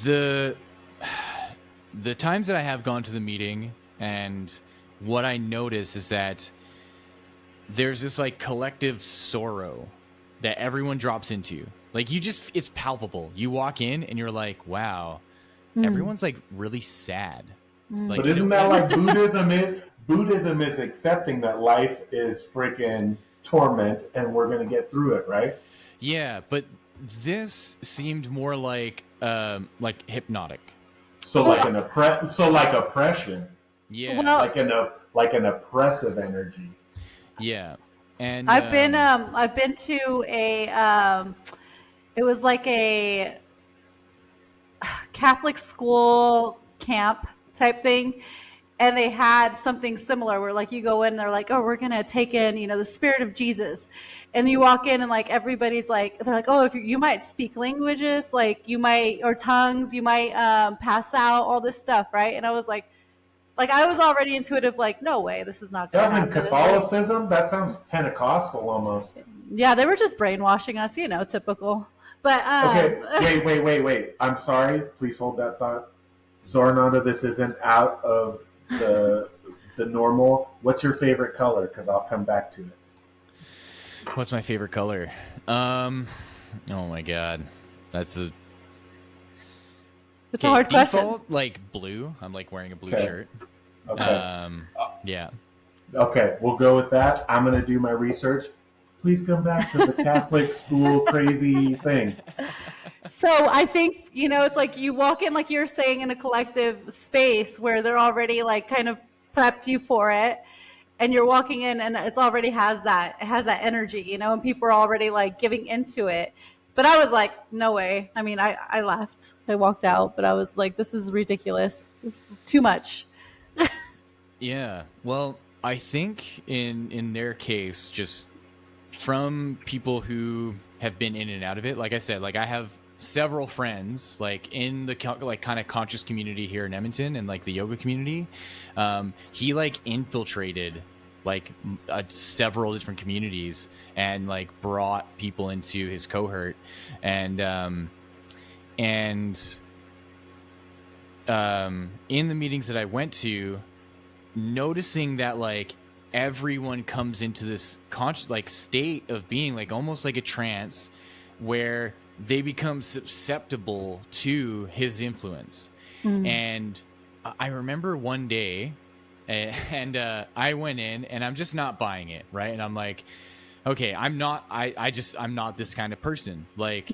the times that I have gone to the meeting, and what I notice is that there's this like collective sorrow that everyone drops into. Like it's palpable. You walk in and you're like, wow, everyone's like really sad. Like,
but isn't that like Buddhism? Buddhism is accepting that life is freaking torment and we're going to get through it, right?
Yeah, but this seemed more like hypnotic.
So like oppression.
Yeah.
Well,
like an oppressive energy.
Yeah. And
I've been to it was like a Catholic school camp type thing, and they had something similar where like you go in, they're like, oh, we're gonna take in the spirit of Jesus, and you walk in and like everybody's like, they're like, oh, if you might speak languages, like you might, or tongues, you might pass out, all this stuff, right? And I was like I was already intuitive, like, no way, this is not going to happen.
Doesn't Catholicism? That sounds Pentecostal almost.
Yeah, they were just brainwashing us, typical. But
okay, wait. I'm sorry. Please hold that thought. Zorananda, this isn't out of the normal. What's your favorite color? Because I'll come back to it.
What's my favorite color? Oh my God. It's
a hard
default,
question.
Like blue. I'm like wearing a blue shirt.
Okay.
Yeah.
Okay, we'll go with that. I'm going to do my research. Please come back to the Catholic school crazy thing.
So I think, it's like you walk in, like you're saying, in a collective space where they're already like kind of prepped you for it. And you're walking in and it's already has that energy, and people are already like giving into it. But I was like, no way. I mean, I left. I walked out, but I was like, this is ridiculous. This is too much.
Yeah. Well, I think in their case, just from people who have been in and out of it, like I said, like I have several friends like in the like kind of conscious community here in Edmonton and like the yoga community. He like infiltrated like several different communities and like brought people into his cohort, and in the meetings that I went to, noticing that like everyone comes into this conscious like state of being like almost like a trance where they become susceptible to his influence. And I remember one day, and I went in and I'm just not buying it, right? And I'm like, okay, I'm not this kind of person. Like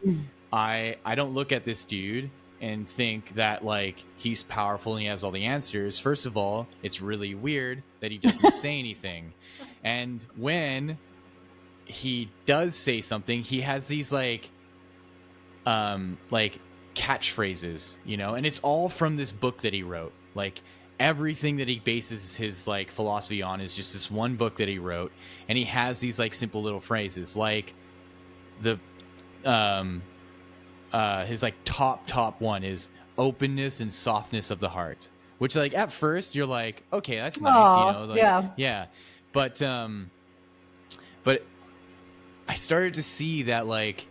I don't look at this dude and think that like he's powerful and he has all the answers. First of all, it's really weird that he doesn't say anything. And when he does say something, he has these like catchphrases, you know, and it's all from this book that he wrote. Like everything that he bases his like philosophy on is just this one book that he wrote, and he has these like simple little phrases like the his like top one is openness and softness of the heart, which like at first you're like, okay, that's nice.
Aww,
you know, like,
yeah.
But I started to see that like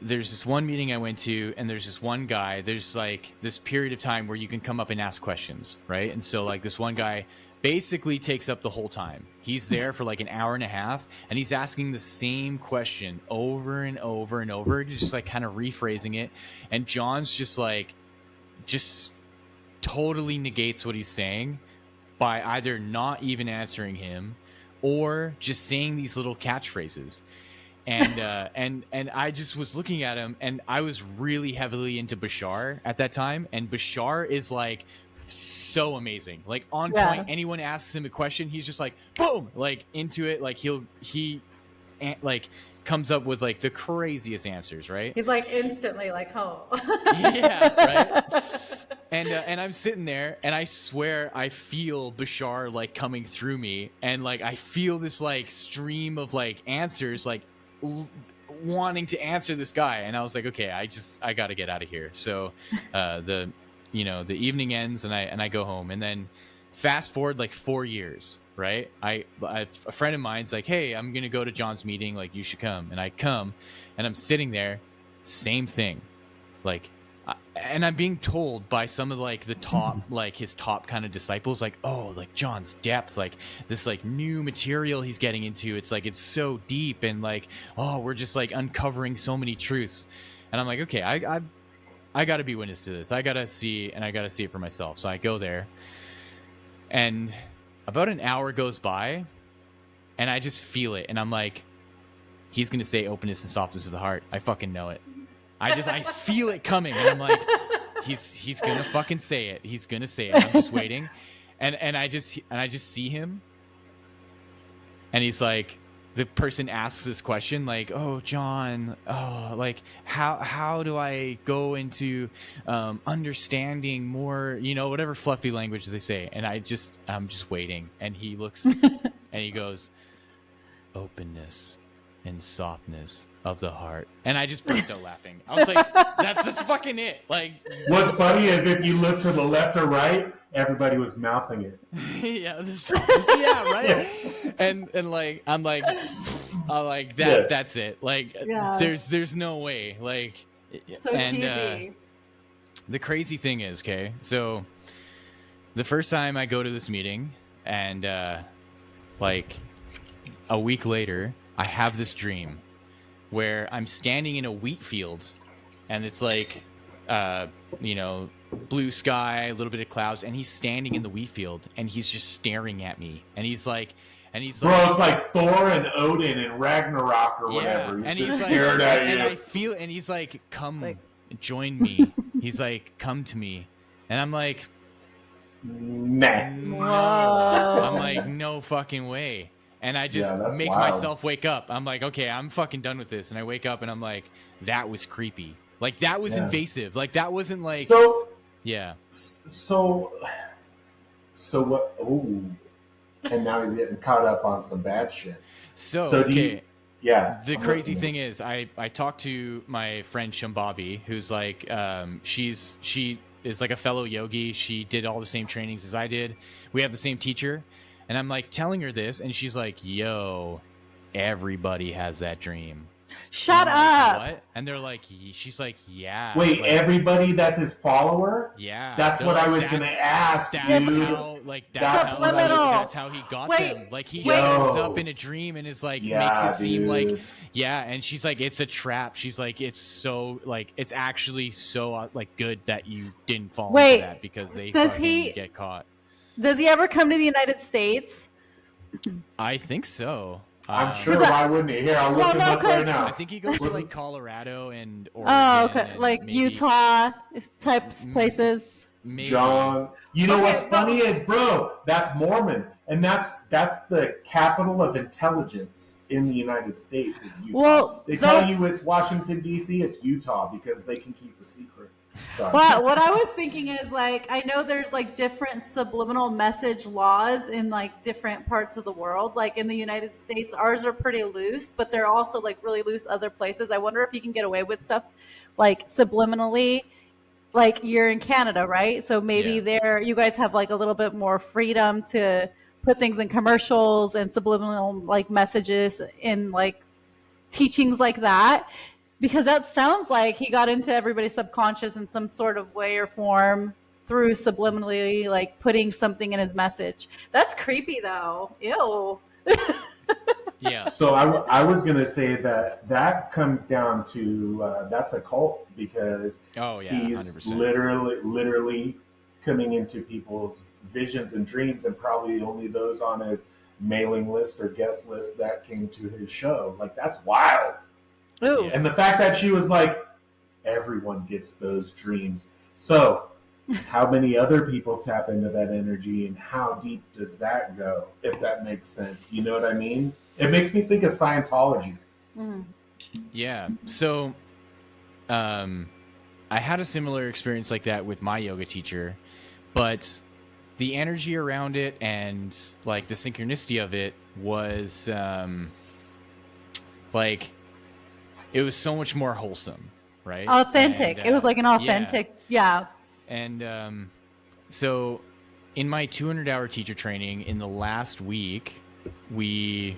there's this one meeting I went to, and there's this one guy, there's like this period of time where you can come up and ask questions, right? And so like this one guy basically takes up the whole time. He's there for like an hour and a half, and he's asking the same question over and over and over, just like kind of rephrasing it. And John's just totally negates what he's saying by either not even answering him or just saying these little catchphrases. And and I just was looking at him, and I was really heavily into Bashar at that time, and Bashar is like so amazing, like on point. Anyone asks him a question, he's just like boom, like into it. Like he like comes up with like the craziest answers, right?
He's like instantly like, oh.
Yeah, right. And I'm sitting there, and I swear I feel Bashar like coming through me, and like I feel this like stream of like answers, like wanting to answer this guy. And I was like, okay, I got to get out of here. So the evening ends, and I go home, and then fast forward like 4 years, right? A friend of mine's like, hey, I'm gonna go to John's meeting, like you should come. And I come, and I'm sitting there, same thing, like and I'm being told by some of like the top, like his top kind of disciples, like, oh, like John's depth, like this like new material he's getting into, it's like it's so deep, and like, oh, we're just like uncovering so many truths. And I'm like, okay, I got to be witness to this. I got to see it for myself. So I go there, and about an hour goes by, and I just feel it, and I'm like, he's gonna say openness and softness of the heart. I fucking know it. I feel it coming, and I'm like, he's gonna fucking say it. He's gonna say it. I'm just waiting, and I just see him, and he's like, the person asks this question, like, oh, John, oh, like how do I go into understanding more, you know, whatever fluffy language they say, and I'm just waiting, and he looks and he goes, openness and softness of the heart. And I just burst out laughing. I was like, that's fucking it. Like,
what's funny is if you look to the left or right, everybody was mouthing it.
Yeah, yeah, right. And like I'm like that. Yeah. That's it. Like, yeah. There's no way. Like,
so cheesy.
The crazy thing is, okay, so the first time I go to this meeting, and like a week later, I have this dream where I'm standing in a wheat field, and it's like, you know, blue sky, a little bit of clouds, and he's standing in the wheat field, and he's just staring at me, and he's like, bro,
it's like Thor and Odin and Ragnarok or whatever.
Yeah,
he's
just
like, stared at you.
And I feel, and he's like, come, join me. He's like, come to me, and I'm like,
nah.
No. I'm like, no fucking way. And I just
that's
make
wild.
myself wake up. I'm like, okay, I'm fucking done with this. And I wake up and I'm like, that was creepy. Like, that was invasive. Like, that wasn't like,
so what? Ooh, and now he's getting caught up on some bad shit.
So okay. The
I'm
crazy
listening.
thing is, I talked to my friend Shambhavi, who's like, she is like a fellow yogi. She did all the same trainings as I did. We have the same teacher. And I'm like telling her this, and she's like, yo, everybody has that dream.
Shut
like,
up.
What? And they're like, she's like, yeah.
Wait,
like,
everybody that's his follower?
Yeah.
That's what
like,
I was going to ask,
that's
dude.
How, like,
that's
how he got
Wait,
them. Like, he shows up in a dream and is like, makes it seem like, and she's like, it's a trap. She's like, it's so, like, it's actually so, like, good that you didn't fall into that because they fucking get caught.
Does he ever come to the United States?
I think so.
I'm sure. Why wouldn't he? Here, I'll look him up right now.
I think he goes to like Colorado and Oregon.
Oh, okay. Like Utah type places.
Maybe.
John, you know what's funny is, bro, that's Mormon, and that's the capital of intelligence in the United States is Utah. Well, they tell you it's Washington D.C. It's Utah because they can keep a secret. Sorry.
Well, what I was thinking is like, I know there's like different subliminal message laws in like different parts of the world. Like in the United States, ours are pretty loose, but they're also like really loose other places. I wonder if you can get away with stuff like subliminally. Like you're in Canada, right? So maybe there you guys have like a little bit more freedom to put things in commercials and subliminal like messages in like teachings like that. Because that sounds like he got into everybody's subconscious in some sort of way or form through subliminally, like putting something in his message. That's creepy, though. Ew.
Yeah.
So I was going to say that comes down to that's a cult because he's
100%.
literally coming into people's visions and dreams, and probably only those on his mailing list or guest list that came to his show. Like, that's wild.
Ooh.
And the fact that she was like, everyone gets those dreams. So how many other people tap into that energy, and how deep does that go, if that makes sense? You know what I mean? It makes me think of Scientology.
Mm.
Yeah. So I had a similar experience like that with my yoga teacher, but the energy around it and like the synchronicity of it was like, it was so much more wholesome, right?
Authentic. And, it was like an authentic,
And so in my 200-hour teacher training, in the last week, we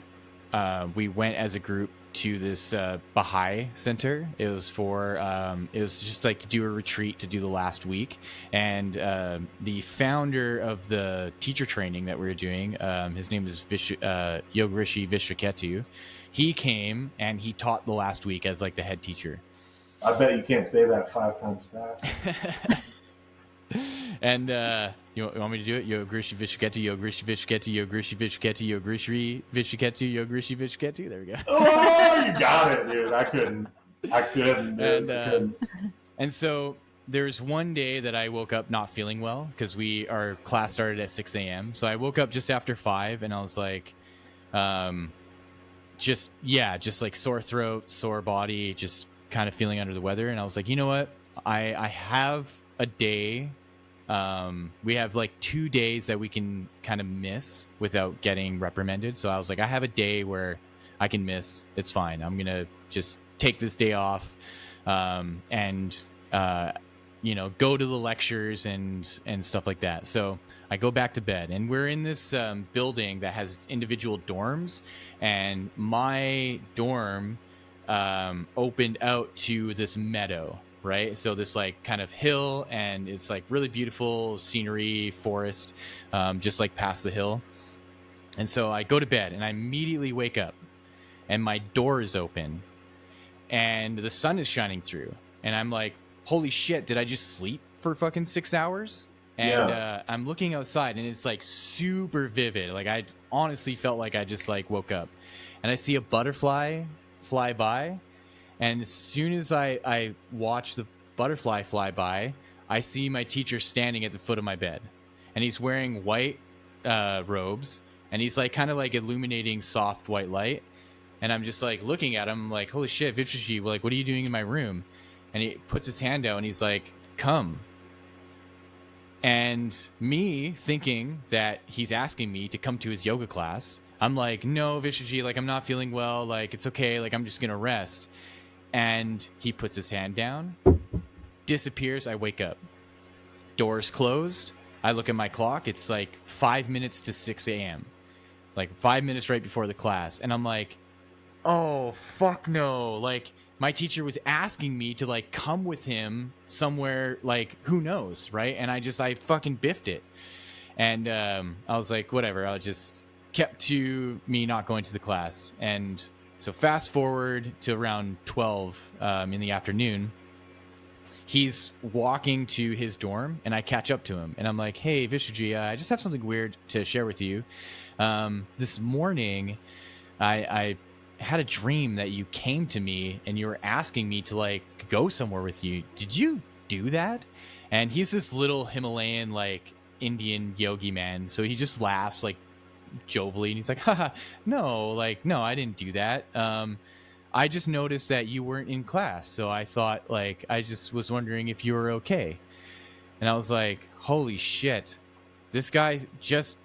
went as a group to this Baha'i center. It was it was just like to do a retreat to do the last week. And the founder of the teacher training that we were doing, his name is Yogrishi Vishwaketu. He came and he taught the last week as like the head teacher.
I bet you can't say that 5 times fast.
And you want me to do it? Yogrishi Vishwaketu, Yogrishi Vishwaketu, Yogrishi Vishwaketu, Yogrishi Vishwaketu, Yogrishi Vishwaketu. There we go.
Oh, you got it, dude. I couldn't. Dude.
And so there's one day that I woke up not feeling well because our class started at 6 a.m. So I woke up just after 5 and I was like, just like sore throat, sore body, just kind of feeling under the weather. And I was like, you know what? I have a day. We have like 2 days that we can kind of miss without getting reprimanded. So I was like, I have a day where I can miss. It's fine. I'm going to just take this day off, and go to the lectures and stuff like that. So I go back to bed, and we're in this building that has individual dorms, and my dorm opened out to this meadow, right? So this like kind of hill, and it's like really beautiful scenery, forest, just like past the hill. And so I go to bed, and I immediately wake up, and my door is open, and the sun is shining through, and I'm like, holy shit, did I just sleep for fucking 6 hours? And I'm looking outside, and it's like super vivid. Like I honestly felt like I just like woke up, and I see a butterfly fly by, and as soon as I watch the butterfly fly by, I see my teacher standing at the foot of my bed, and he's wearing white robes. and he's like kind of like illuminating soft white light. And I'm just like looking at him like, holy shit, Vitraji, like, what are you doing in my room? And he puts his hand out and he's like, come. And me thinking that he's asking me to come to his yoga class, I'm like, no, Vitraji, like, I'm not feeling well. Like, it's okay. Like, I'm just going to rest. And he puts his hand down, disappears. I wake up. Doors closed. I look at my clock. It's like 5 minutes to 6 a.m. Like 5 minutes right before the class. And I'm like, oh, fuck no. Like, my teacher was asking me to like come with him somewhere, like, who knows, right? And I fucking biffed it. And I was like, whatever. I'll just kept to me not going to the class. And so fast forward to around 12 in the afternoon, he's walking to his dorm and I catch up to him and I'm like, hey, Vitraji, I just have something weird to share with you. This morning, I had a dream that you came to me and you were asking me to like go somewhere with you. Did you do that? And he's this little Himalayan, like Indian yogi man. So he just laughs like jovially and he's like, haha, no, I didn't do that. I just noticed that you weren't in class. So I thought like, I just was wondering if you were okay. And I was like, holy shit, this guy just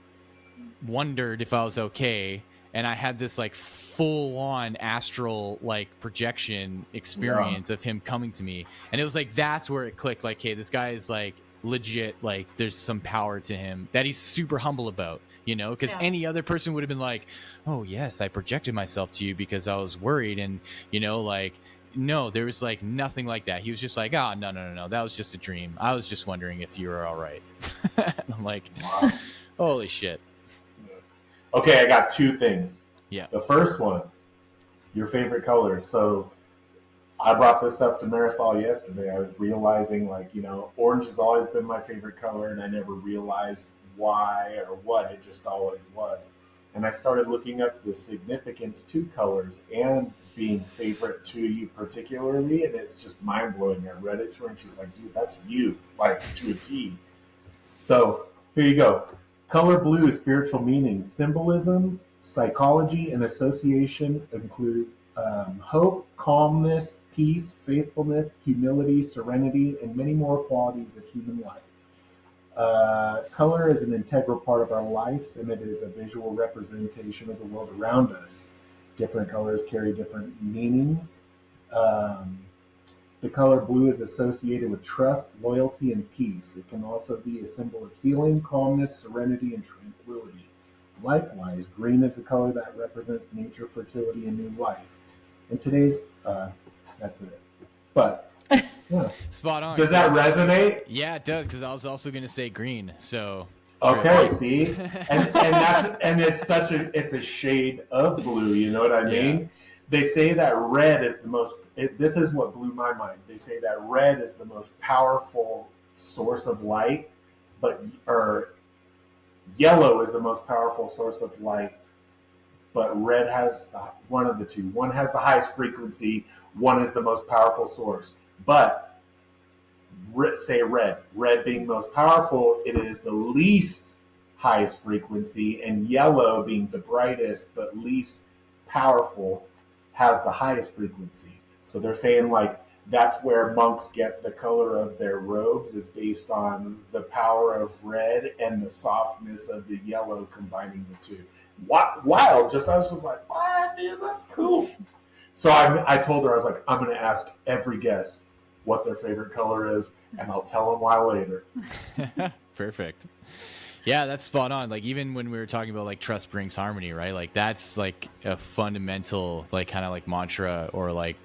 wondered if I was okay. And I had this like full on astral like projection experience of him coming to me. And it was like, that's where it clicked. Like, hey, this guy is like legit. Like there's some power to him that he's super humble about, you know, because any other person would have been like, oh yes, I projected myself to you because I was worried. And, you know, like, no, there was like nothing like that. He was just like, oh, no. That was just a dream. I was just wondering if you were all right. And I'm like, wow. Holy shit.
Okay, I got two things.
Yeah.
The first one, your favorite color. So I brought this up to Marisol yesterday. I was realizing, like, you know, orange has always been my favorite color, and I never realized why or what. It just always was. And I started looking up the significance to colors and being favorite to you particularly, and it's just mind-blowing. I read it to her, and she's like, dude, that's you, like, to a T. So here you go. Color blue, spiritual meaning, symbolism, psychology, and association include hope, calmness, peace, faithfulness, humility, serenity, and many more qualities of human life. Color is an integral part of our lives, and it is a visual representation of the world around us. Different colors carry different meanings. The color blue is associated with trust, loyalty, and peace. It can also be a symbol of healing, calmness, serenity, and tranquility. Likewise, green is the color that represents nature, fertility, and new life. And today's, that's it. But, yeah.
Spot on.
Does that resonate?
Yeah, it does, because I was also going to say green, so...
Okay, see? And it's such it's a shade of blue, you know what I mean? Yeah. They say that red is the most, this is what blew my mind. They say that red is the most powerful source of light, or yellow is the most powerful source of light, but red has one of the two. One has the highest frequency, one is the most powerful source. But say red being most powerful, it is the least highest frequency, and yellow being the brightest but least powerful has the highest frequency. So they're saying like that's where monks get the color of their robes, is based on the power of red and the softness of the yellow combining the two. Wild. I was just like, what, dude, that's cool. So I told her, I was like, I'm going to ask every guest what their favorite color is, and I'll tell them why later.
Perfect. Yeah, that's spot on. Like, even when we were talking about like trust brings harmony, right? Like that's like a fundamental, like kind of like mantra, or like,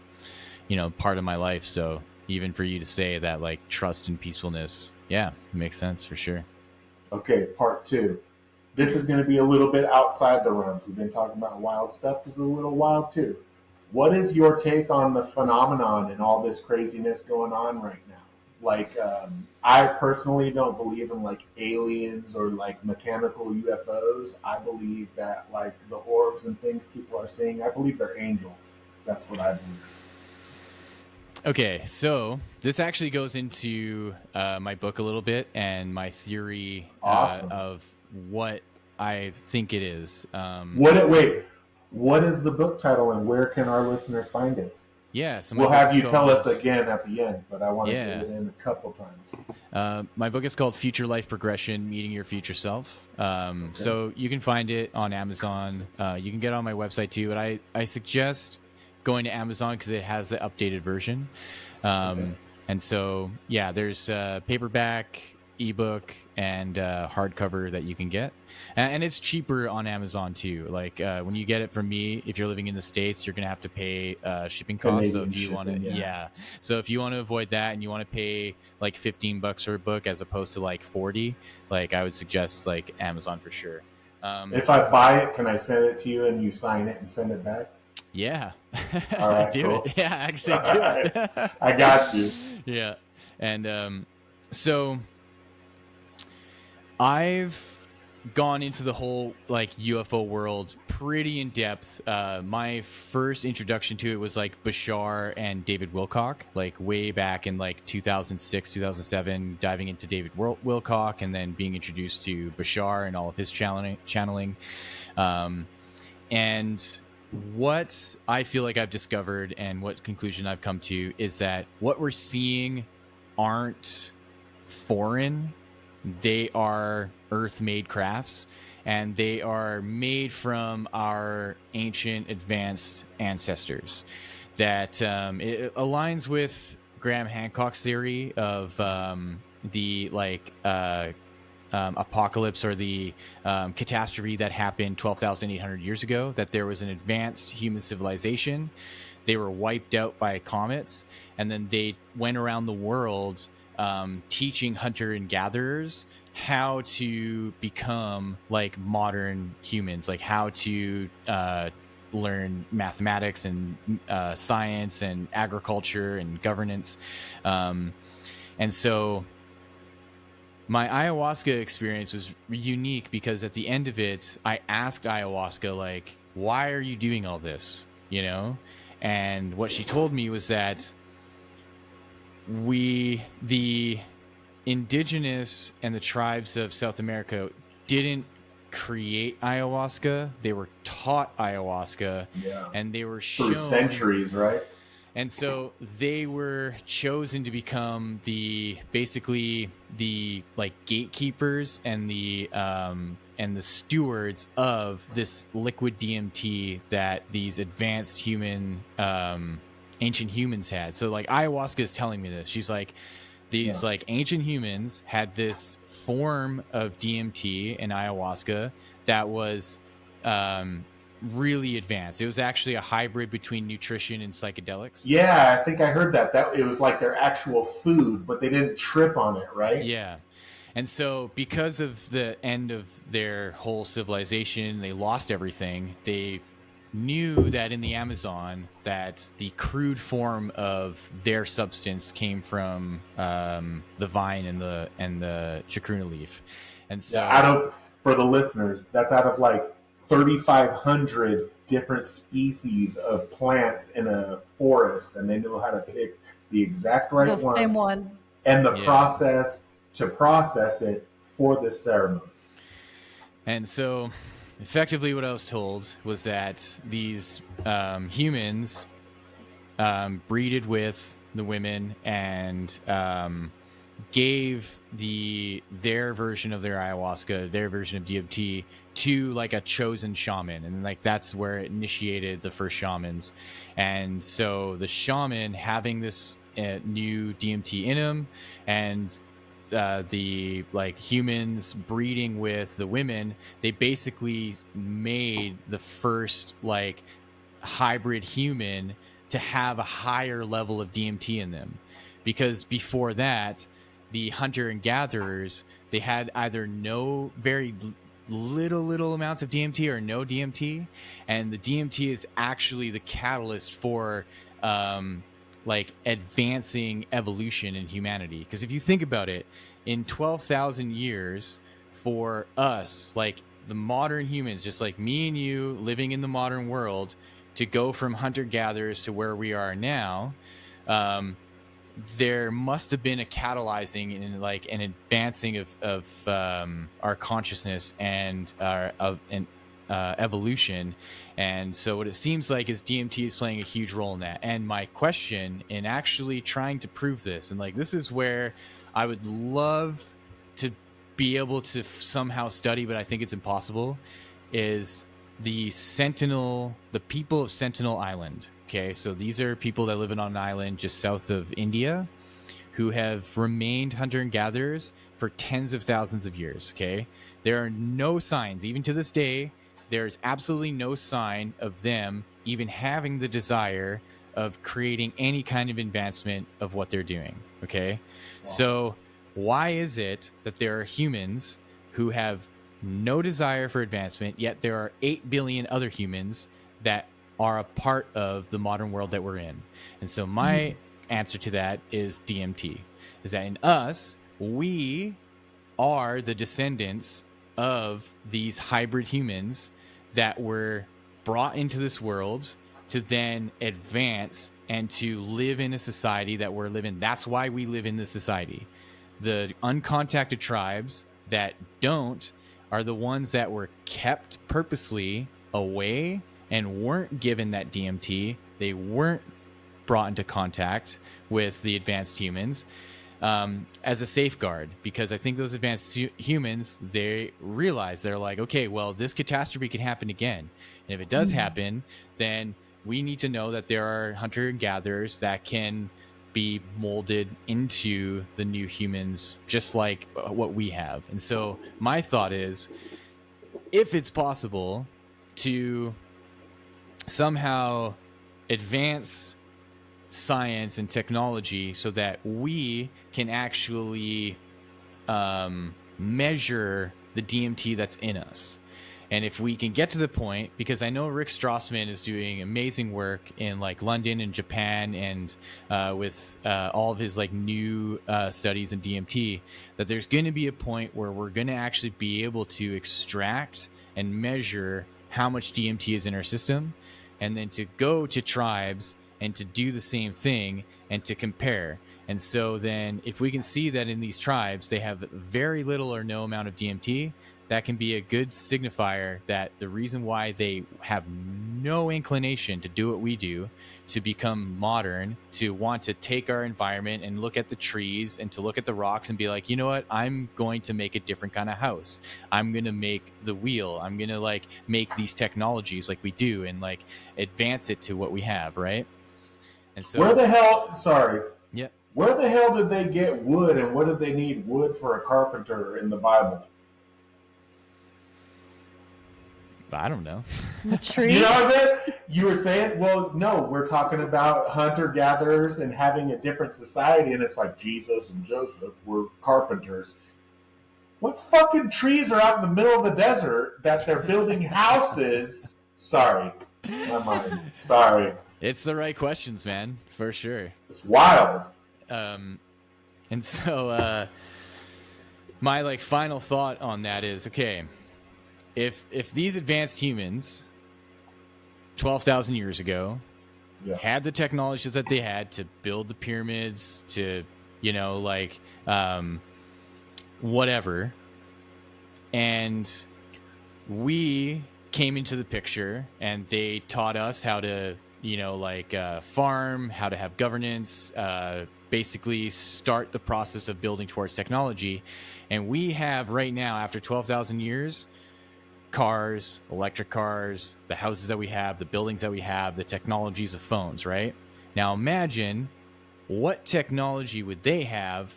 you know, part of my life. So even for you to say that, like trust and peacefulness, yeah, makes sense for sure.
Okay, part 2. This is going to be a little bit outside the realms. We've been talking about wild stuff. This is a little wild too. What is your take on the phenomenon and all this craziness going on right now? Like, I personally don't believe in like aliens or like mechanical UFOs. I believe that like the orbs and things people are seeing, I believe they're angels. That's what I believe.
Okay, so this actually goes into my book a little bit and my theory
Awesome.
of what I think it is.
What is the book title, and where can our listeners find it?
Yeah, so
we'll have you tell us again at the end, but I want to get it in a couple times.
My book is called Future Life Progression: Meeting Your Future Self. So you can find it on Amazon. You can get it on my website too, but I suggest going to Amazon because it has the updated version. And so, yeah, there's paperback, ebook, and hardcover that you can get. And it's cheaper on Amazon too. Like when you get it from me, if you're living in the States, you're going to have to pay shipping costs. So if you want to, so if you want to avoid that and you want to pay like $15 for a book as opposed to like 40, like I would suggest like Amazon for sure.
If I buy it, can I send it to you and you sign it and send it back?
Yeah.
All right,
do
cool.
it. Yeah, actually do it.
I got you.
Yeah. And so I've gone into the whole like UFO world pretty in depth. My first introduction to it was like Bashar and David Wilcock, like way back in like 2006, 2007, diving into David Wilcock and then being introduced to Bashar and all of his channeling. And what I feel like I've discovered and what conclusion I've come to is that what we're seeing aren't foreign. They are earth-made crafts, and they are made from our ancient advanced ancestors. That it aligns with Graham Hancock's theory of the apocalypse or the catastrophe that happened 12,800 years ago, that there was an advanced human civilization. They were wiped out by comets, and then they went around the world teaching hunter and gatherers how to become like modern humans, like how to learn mathematics and science and agriculture and governance. And so my ayahuasca experience was unique because at the end of it, I asked ayahuasca, like, why are you doing all this? You know? And what she told me was that the indigenous and the tribes of South America didn't create ayahuasca. They were taught ayahuasca, and they were shown
through centuries, right?
And so they were chosen to become basically the like gatekeepers and the stewards of this liquid DMT that these advanced ancient humans had. So like ayahuasca is telling me this. She's like, these like ancient humans had this form of DMT and ayahuasca that was really advanced. It was actually a hybrid between nutrition and psychedelics.
Yeah, I think I heard that it was like their actual food, but they didn't trip on it, right?
Yeah. And so because of the end of their whole civilization, they lost everything. They knew that in the Amazon that the crude form of their substance came from the vine and the chacruna leaf. And so
for the listeners, that's out of like 3,500 different species of plants in a forest, and they know how to pick the exact right ones.
Same one.
And the process to process it for this ceremony.
And so effectively what I was told was that these humans breeded with the women and gave their version of their ayahuasca, their version of DMT to like a chosen shaman, and like that's where it initiated the first shamans. And so the shaman having this new DMT in him, and the like humans breeding with the women, they basically made the first like hybrid human to have a higher level of DMT in them, because before that the hunter and gatherers, they had either very little amounts of DMT or no DMT, and the DMT is actually the catalyst for like advancing evolution in humanity. Because if you think about it, in 12,000 years for us, like the modern humans, just like me and you living in the modern world, to go from hunter-gatherers to where we are now, there must have been a catalyzing and like an advancing of our consciousness and evolution. And so what it seems like is DMT is playing a huge role in that. And my question in actually trying to prove this, and like this is where I would love to be able to somehow study, but I think it's impossible, is the people of Sentinel Island. Okay, so these are people that live on an island just south of India who have remained hunter and gatherers for tens of thousands of years. Okay, there are no signs, even to this day, there's absolutely no sign of them even having the desire of creating any kind of advancement of what they're doing. Okay, wow. So why is it that there are humans who have no desire for advancement, yet there are 8 billion other humans that are a part of the modern world that we're in? And so my answer to that is DMT, is that in us, we are the descendants of these hybrid humans that were brought into this world to then advance and to live in a society that we're living. That's why we live in this society. The uncontacted tribes that don't are the ones that were kept purposely away and weren't given that DMT. They weren't brought into contact with the advanced humans as a safeguard, because I think those advanced humans, they realize, they're like, okay, well, this catastrophe can happen again. And if it does happen, then we need to know that there are hunter and gatherers that can be molded into the new humans, just like what we have. And so my thought is, if it's possible to somehow advance science and technology so that we can actually measure the DMT that's in us. And if we can get to the point, because I know Rick Strassman is doing amazing work in like London and Japan, and with all of his like new studies in DMT, that there's going to be a point where we're going to actually be able to extract and measure how much DMT is in our system, and then to go to tribes and to do the same thing and to compare. And so then if we can see that in these tribes, they have very little or no amount of DMT, that can be a good signifier that the reason why they have no inclination to do what we do, to become modern, to want to take our environment and look at the trees and to look at the rocks and be like, you know what, I'm going to make a different kind of house. I'm going to make the wheel. I'm going to like make these technologies like we do and like advance it to what we have, right? And so
where the hell did they get wood, and what did they need wood for a carpenter in the Bible?
I don't know.
The tree?
You know what I'm saying? You were saying, well, no, we're talking about hunter-gatherers and having a different society, and it's like Jesus and Joseph were carpenters. What fucking trees are out in the middle of the desert that they're building houses? Sorry. My mind. Sorry.
It's the right questions, man, for sure.
It's wild.
And so my like final thought on that is, okay, if these advanced humans 12,000 years ago had the technology that they had to build the pyramids, to, you know, like whatever, and we came into the picture and they taught us how to, you know, like farm, how to have governance, basically start the process of building towards technology. And we have right now, after 12,000 years, cars, electric cars, the houses that we have, the buildings that we have, the technologies of phones, right? Now imagine what technology would they have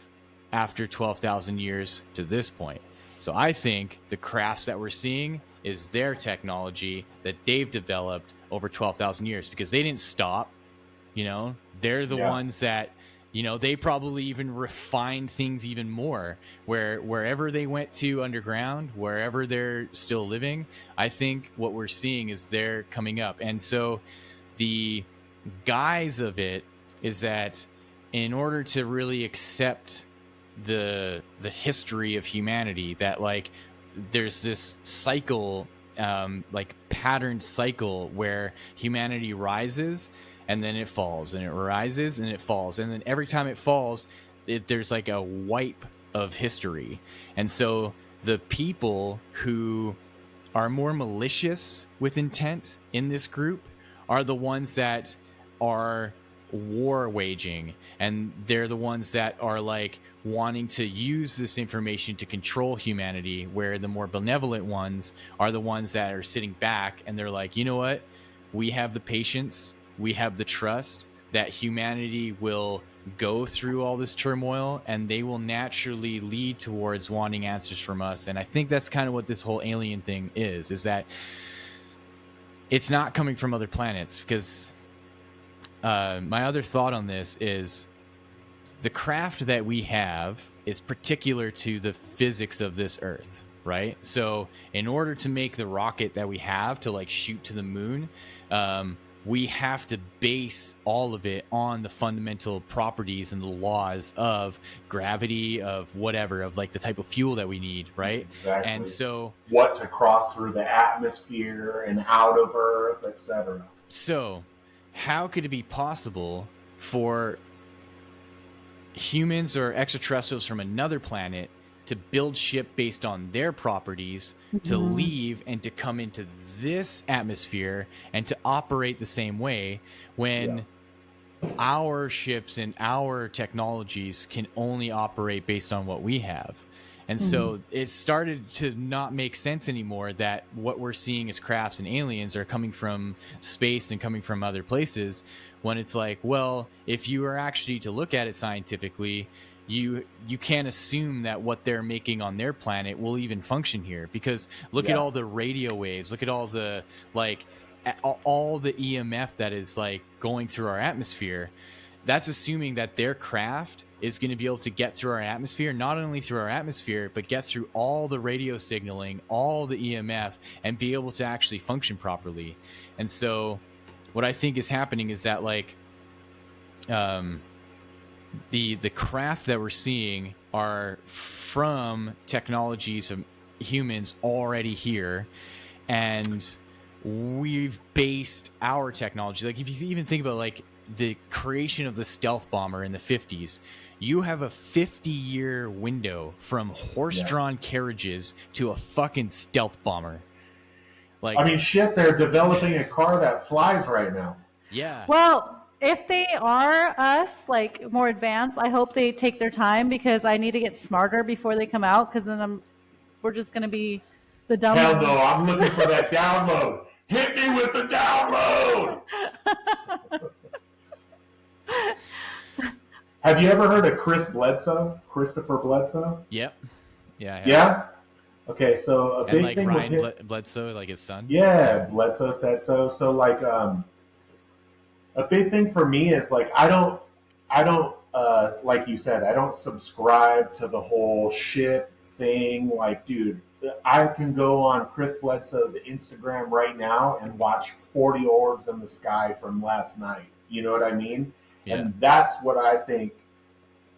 after 12,000 years to this point. So I think the crafts that we're seeing is their technology that they've developed over 12,000 years, because they didn't stop, you know, they're the ones that, you know, they probably even refined things even more, wherever they went to underground, wherever they're still living. I think what we're seeing is they're coming up. And so the guise of it is that in order to really accept the history of humanity, that like there's this cycle, like patterned cycle where humanity rises and then it falls, and it rises, and it falls, and then every time it falls, there's like a wipe of history. And so the people who are more malicious with intent in this group are the ones that are war waging, and they're the ones that are like wanting to use this information to control humanity, where the more benevolent ones are the ones that are sitting back and they're like, you know what, we have the patience, we have the trust that humanity will go through all this turmoil, and they will naturally lead towards wanting answers from us. And I think that's kind of what this whole alien thing is that it's not coming from other planets. Because my other thought on this is the craft that we have is particular to the physics of this Earth, right? So in order to make the rocket that we have to like shoot to the moon, we have to base all of it on the fundamental properties and the laws of gravity, of whatever, of like the type of fuel that we need, right?
Exactly.
And so
what to cross through the atmosphere and out of Earth, etc.
So how could it be possible for humans or extraterrestrials from another planet to build ship based on their properties, to leave and to come into this atmosphere and to operate the same way, when our ships and our technologies can only operate based on what we have? And so it started to not make sense anymore that what we're seeing as crafts and aliens are coming from space and coming from other places, when it's like, well, if you are actually to look at it scientifically, you can't assume that what they're making on their planet will even function here, because look at all the radio waves, look at all the like all the EMF that is like going through our atmosphere. That's assuming that their craft is going to be able to get through our atmosphere, not only through our atmosphere, but get through all the radio signaling, all the EMF, and be able to actually function properly. And so what I think is happening is that like the craft that we're seeing are from technologies of humans already here, and we've based our technology. Like if you even think about like the creation of the stealth bomber in the 50s, you have a 50-year window from horse-drawn carriages to a fucking stealth bomber. Like,
I mean, shit, they're developing a car that flies right now.
Yeah.
Well, if they are us, like more advanced, I hope they take their time, because I need to get smarter before they come out, because then we're just going to be the dumb
Hell
ones.
no, I'm looking for that download. Hit me with the download. Have you ever heard of Christopher Bledsoe?
Yep. Yeah.
Yeah? Okay, so a
And
big
like
thing
Ryan
with him,
Bledsoe, like his son.
yeah, Bledsoe said so. So like a big thing for me is like I don't like you said, I don't subscribe to the whole shit thing. Like, dude, I can go on Chris Bledsoe's Instagram right now and watch 40 orbs in the sky from last night. You know what I mean?
Yeah.
And that's what I think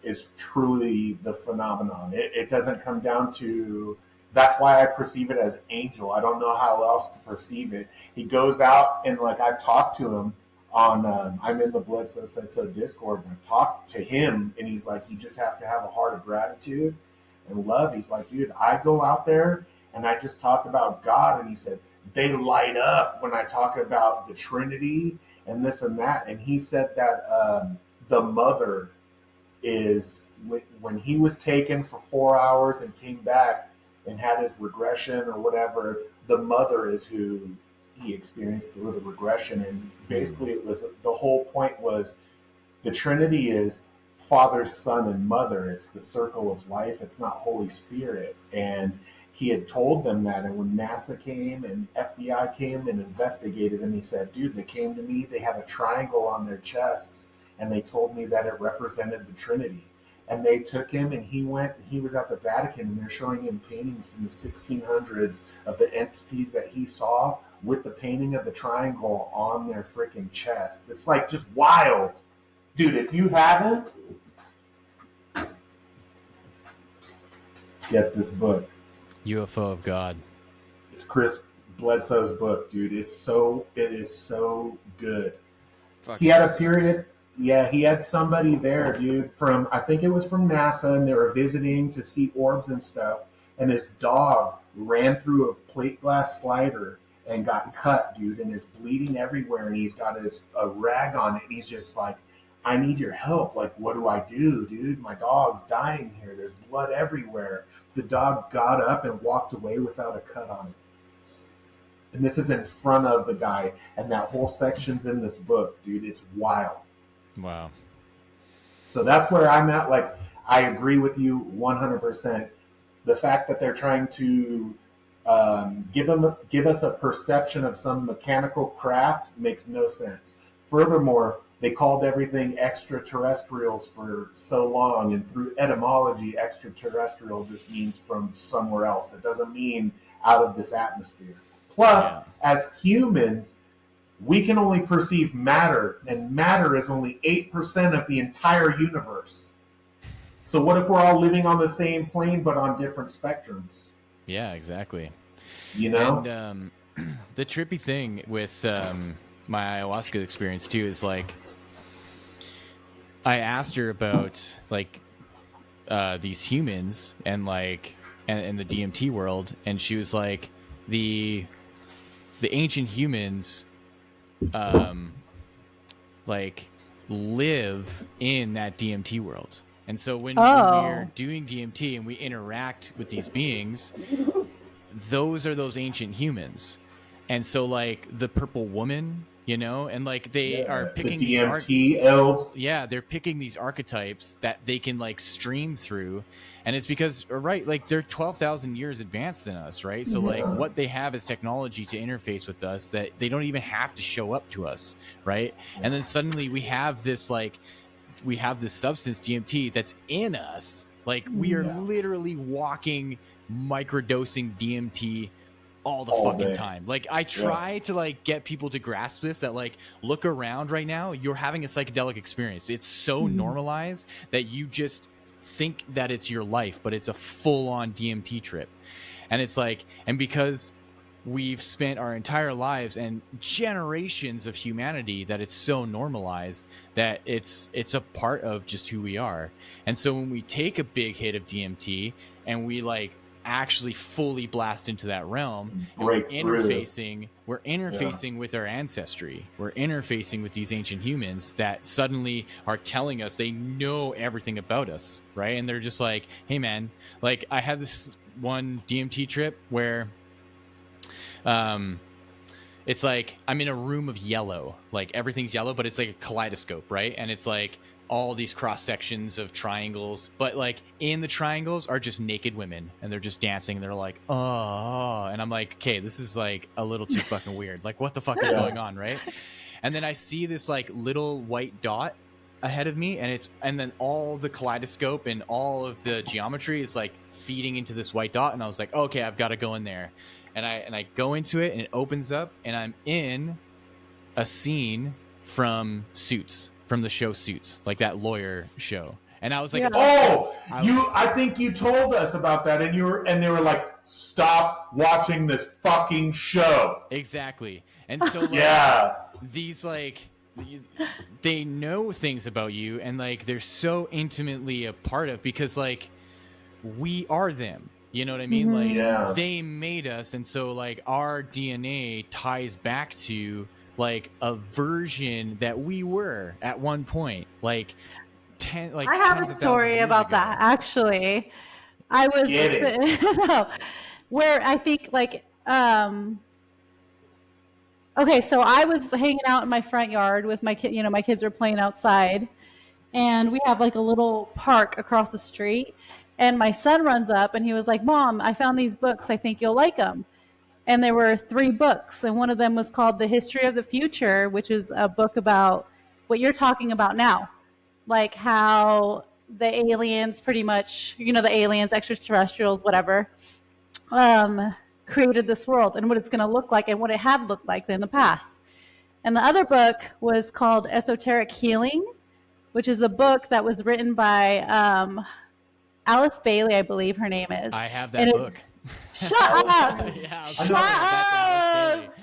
is truly the phenomenon. It doesn't come down to, that's why I perceive it as angel. I don't know how else to perceive it. He goes out and like I've talked to him on, I'm in the Bledsoe Said So Discord, and I've talked to him, and he's like, you just have to have a heart of gratitude and love. He's like, dude, I go out there and I just talk about God, and he said, they light up when I talk about the Trinity and this and that. And he said that the mother is, when he was taken for 4 hours and came back and had his regression or whatever, the mother is who he experienced through the regression. And basically it was, the whole point was the Trinity is Father, Son, and Mother. It's the circle of life. It's not Holy Spirit. And he had told them that, and when NASA came and FBI came and investigated him, he said, dude, they came to me, they had a triangle on their chests, and they told me that it represented the Trinity. And they took him, and he went, he was at the Vatican, and they're showing him paintings from the 1600s of the entities that he saw with the painting of the triangle on their freaking chest. It's like just wild. Dude, if you haven't, get this book.
UFO of God.
It's Chris Bledsoe's book, dude. It is so good. He had a period. Yeah, he had somebody there, dude, from, I think it was from NASA, and they were visiting to see orbs and stuff. And his dog ran through a plate glass slider and got cut, dude, and is bleeding everywhere. And he's got a rag on it. And he's just like, I need your help. Like, what do I do, dude? My dog's dying here. There's blood everywhere. The dog got up and walked away without a cut on it. And this is in front of the guy. And that whole section's in this book, dude. It's wild.
Wow.
So that's where I'm at. Like, I agree with you 100%. The fact that they're trying to give us a perception of some mechanical craft makes no sense. Furthermore, they called everything extraterrestrials for so long, and through etymology, extraterrestrial just means from somewhere else. It doesn't mean out of this atmosphere. Plus, as humans, we can only perceive matter, and matter is only 8% of the entire universe. So what if we're all living on the same plane but on different spectrums?
Yeah, exactly.
You know?
And the trippy thing with my ayahuasca experience too is like, I asked her about like these humans and like and the DMT world, and she was like, the ancient humans like live in that DMT world. And so when we're doing DMT and we interact with these beings, those are those ancient humans. And so like the purple woman, you know, and like they are picking
the DMT elves.
Yeah, they're picking these archetypes that they can like stream through. And it's because, right, like they're 12,000 years advanced than us, right? So like what they have is technology to interface with us that they don't even have to show up to us, right? And then suddenly we have this substance DMT that's in us. Like we are literally walking, microdosing DMT all the fucking time. Like I try to like get people to grasp this, that like, look around right now, you're having a psychedelic experience. It's so normalized that you just think that it's your life, but it's a full-on DMT trip. And it's like, and because we've spent our entire lives and generations of humanity that it's so normalized that it's a part of just who we are. And so when we take a big hit of DMT and we like actually fully blast into that realm, we're interfacing with our ancestry. We're interfacing with these ancient humans that suddenly are telling us they know everything about us, right? And they're just like, hey man, like I had this one DMT trip where it's like I'm in a room of yellow, like everything's yellow, but it's like a kaleidoscope, right? And it's like all these cross sections of triangles, but like in the triangles are just naked women, and they're just dancing, and they're like, oh, and I'm like, okay, this is like a little too fucking weird. Like, what the fuck is going on, right? And then I see this like little white dot ahead of me, and then all the kaleidoscope and all of the geometry is like feeding into this white dot, and I was like, okay, I've got to go in there. And I go into it, and it opens up, and I'm in a scene from Suits, from the show Suits, like that lawyer show. And I was like,
I think you told us about that, and they were like, stop watching this fucking show.
Exactly. And so like, these like, they know things about you, and like they're so intimately a part of, because like we are them. You know what I mean? Like they made us, and so like our DNA ties back to like a version that we were at one point. Like
I have a story about that actually. I was where I think like okay, so I was hanging out in my front yard with my kid. You know, my kids are playing outside, and we have like a little park across the street. And my son runs up and he was like, Mom, I found these books. I think you'll like them. And there were 3 books. And one of them was called The History of the Future, which is a book about what you're talking about now. Like how the aliens pretty much, you know, the aliens, extraterrestrials, whatever, created this world and what it's going to look like and what it had looked like in the past. And the other book was called Esoteric Healing, which is a book that was written by Alice Bailey, I believe her name is.
I have that book.
Shut up!
Yeah,
Shut up!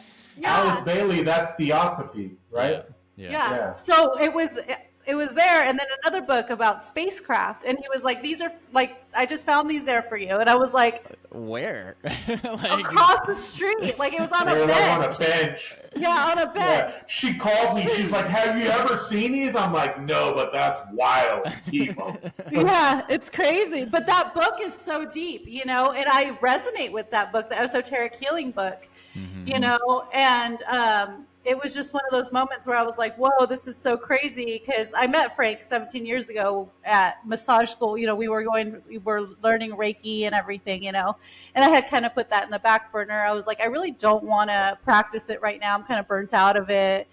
Alice Bailey, that's Theosophy, right?
Yeah. So it was there, and then another book about spacecraft, and he was like, "These are like, I just found these there for you," and I was like,
"Where?"
Across the street, like it was on
they
a
were
bench.
like on a bench.
Yeah, on a bench.
Yeah. She called me. She's like, "Have you ever seen these?" I'm like, "No, but that's wild. Keep them."
Yeah, it's crazy. But that book is so deep, you know, and I resonate with that book, the esoteric healing book, you know, and it was just one of those moments where I was like, whoa, this is so crazy. Because I met Frank 17 years ago at massage school. You know, we were learning Reiki and everything, you know, and I had kind of put that in the back burner. I was like, I really don't want to practice it right now. I'm kind of burnt out of it.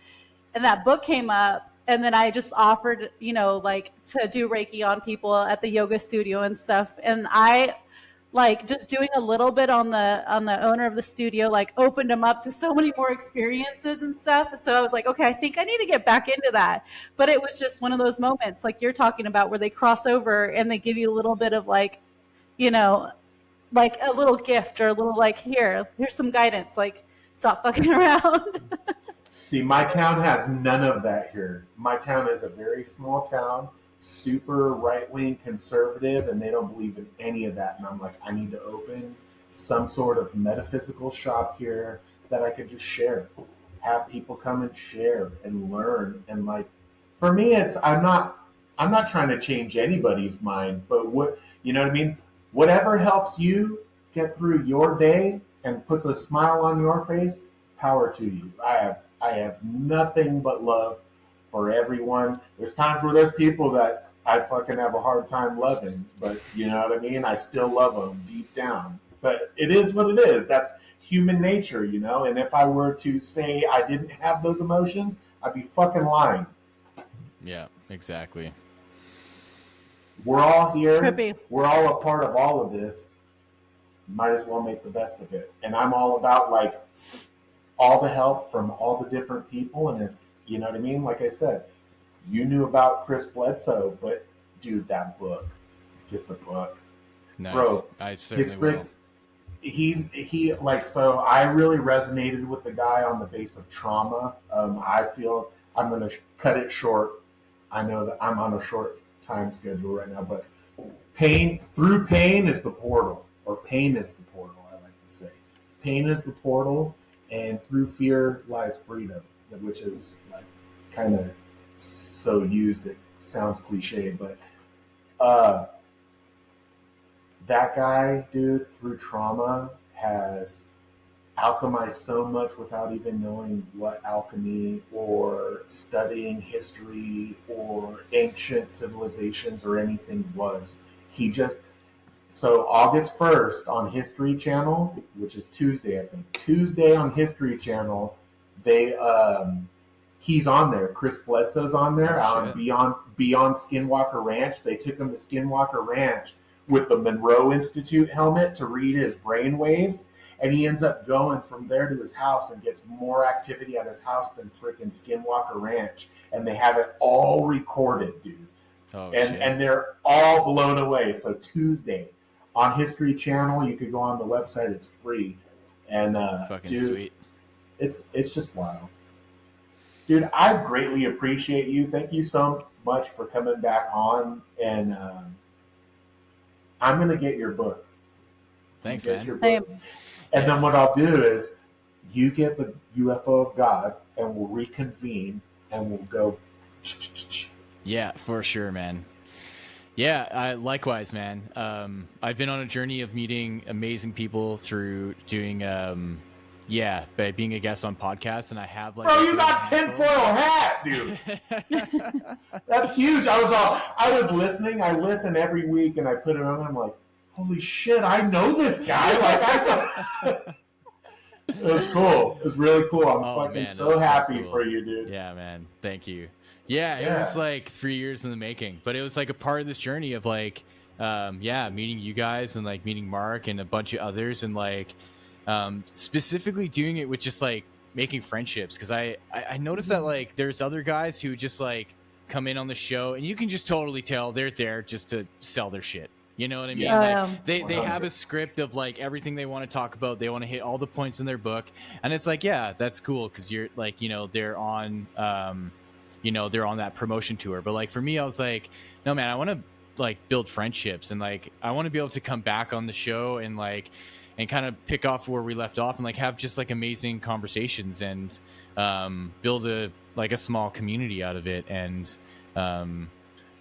And that book came up. And then I just offered, you know, like to do Reiki on people at the yoga studio and stuff. And I like just doing a little bit on the owner of the studio, like opened him up to so many more experiences and stuff. So I was like, okay, I think I need to get back into that. But it was just one of those moments like you're talking about where they cross over and they give you a little bit of like, you know, like a little gift or a little like, here's some guidance, like stop fucking around.
See, my town has none of that here. My town is a very small town, super right-wing conservative, and they don't believe in any of that. And I'm like, I need to open some sort of metaphysical shop here that I could just share. Have people come and share and learn. And like, for me, I'm not trying to change anybody's mind, but what, you know what I mean? Whatever helps you get through your day and puts a smile on your face, power to you. I have nothing but love for everyone. There's times where there's people that I fucking have a hard time loving, but you know what I mean? I still love them deep down. But it is what it is. That's human nature, you know? And if I were to say I didn't have those emotions, I'd be fucking lying.
Yeah, exactly.
We're all here.
Trippy.
We're all a part of all of this. Might as well make the best of it. And I'm all about like all the help from all the different people. And if, you know what I mean? Like I said, you knew about Chris Bledsoe, but dude, that book, get the book.
Nice.
Bro,
I certainly will.
So I really resonated with the guy on the base of trauma. I feel I'm going to cut it short. I know that I'm on a short time schedule right now, but through pain is the portal, or pain is the portal, I like to say. Pain is the portal, and through fear lies freedom, which is like kind of so used, it sounds cliche, but that guy, dude, through trauma has alchemized so much without even knowing what alchemy or studying history or ancient civilizations or anything was. So August 1st on History Channel, which is Tuesday, I think. Tuesday on History Channel, he's on there. Chris Bledsoe's on there on Beyond Skinwalker Ranch. They took him to Skinwalker Ranch with the Monroe Institute helmet to read his brain waves. And he ends up going from there to his house and gets more activity at his house than freaking Skinwalker Ranch. And they have it all recorded, dude. And they're all blown away. So Tuesday on History Channel, you could go on the website. It's free. And
fucking
dude,
sweet.
It's just wild. Dude, I greatly appreciate you. Thank you so much for coming back on. And I'm going to get your book.
Thanks, man.
Same.
And then what I'll do is you get the UFO of God and we'll reconvene and we'll go.
Yeah, for sure, man. Yeah, likewise, man. I've been on a journey of meeting amazing people through doing, by being a guest on podcasts, and I have like.
Bro, you got tinfoil hat, dude. That's huge. I was listening. I listen every week, and I put it on. I'm like, holy shit! I know this guy. Like, it was cool. It was really cool. I'm so happy for you, dude.
Yeah, man. Thank you. Yeah, it was like 3 years in the making, but it was like a part of this journey of like, meeting you guys and like meeting Mark and a bunch of others and like, specifically doing it with just like making friendships. Cause I noticed that like there's other guys who just like come in on the show and you can just totally tell they're there just to sell their shit. You know what I mean? Like they have a script of like everything they want to talk about. They want to hit all the points in their book. And it's like, yeah, that's cool. Cause you're like, you know, they're on, they're on that promotion tour. But like for me, I was like, no, man, I want to like build friendships, and like I want to be able to come back on the show and like and kind of pick off where we left off and like have just like amazing conversations and build a small community out of it. And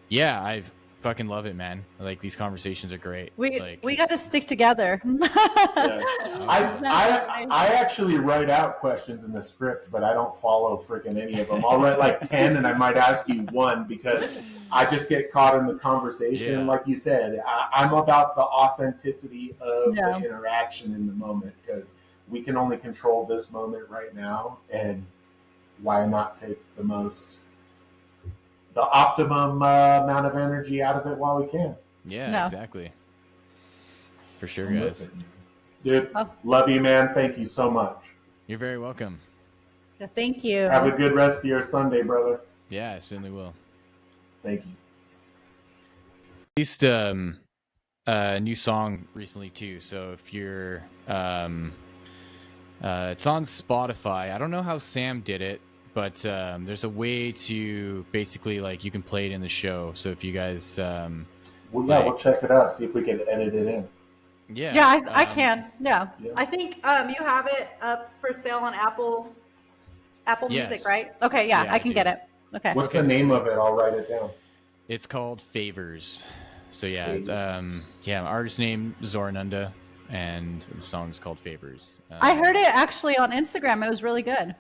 yeah, I fucking love it, man. Like these conversations are great.
We got to stick together.
Yeah. I actually write out questions in the script, but I don't follow freaking any of them. I'll write like 10 and I might ask you one because I just get caught in the conversation.
Yeah.
Like you said, I'm about the authenticity of the interaction in the moment, because we can only control this moment right now, and why not take the optimum amount of energy out of it while we can.
Yeah, exactly. For sure, guys.
Dude, love you, man. Thank you so much.
You're very welcome.
Thank you.
Have a good rest of your Sunday, brother.
Yeah, I certainly will.
Thank you.
Released a new song recently too. So if you're it's on Spotify. I don't know how Sam did it, but there's a way to basically like you can play it in the show. So if you guys
we'll check it out, see if we can edit it in.
Yeah, I can. Yeah. I think you have it up for sale on Apple Music, right? Okay, yeah, I can get it. Okay.
What's the name of it? I'll write it down.
It's called Favors. So yeah, artist name Zorananda, and the song is called Favors.
I heard it actually on Instagram. It was really good.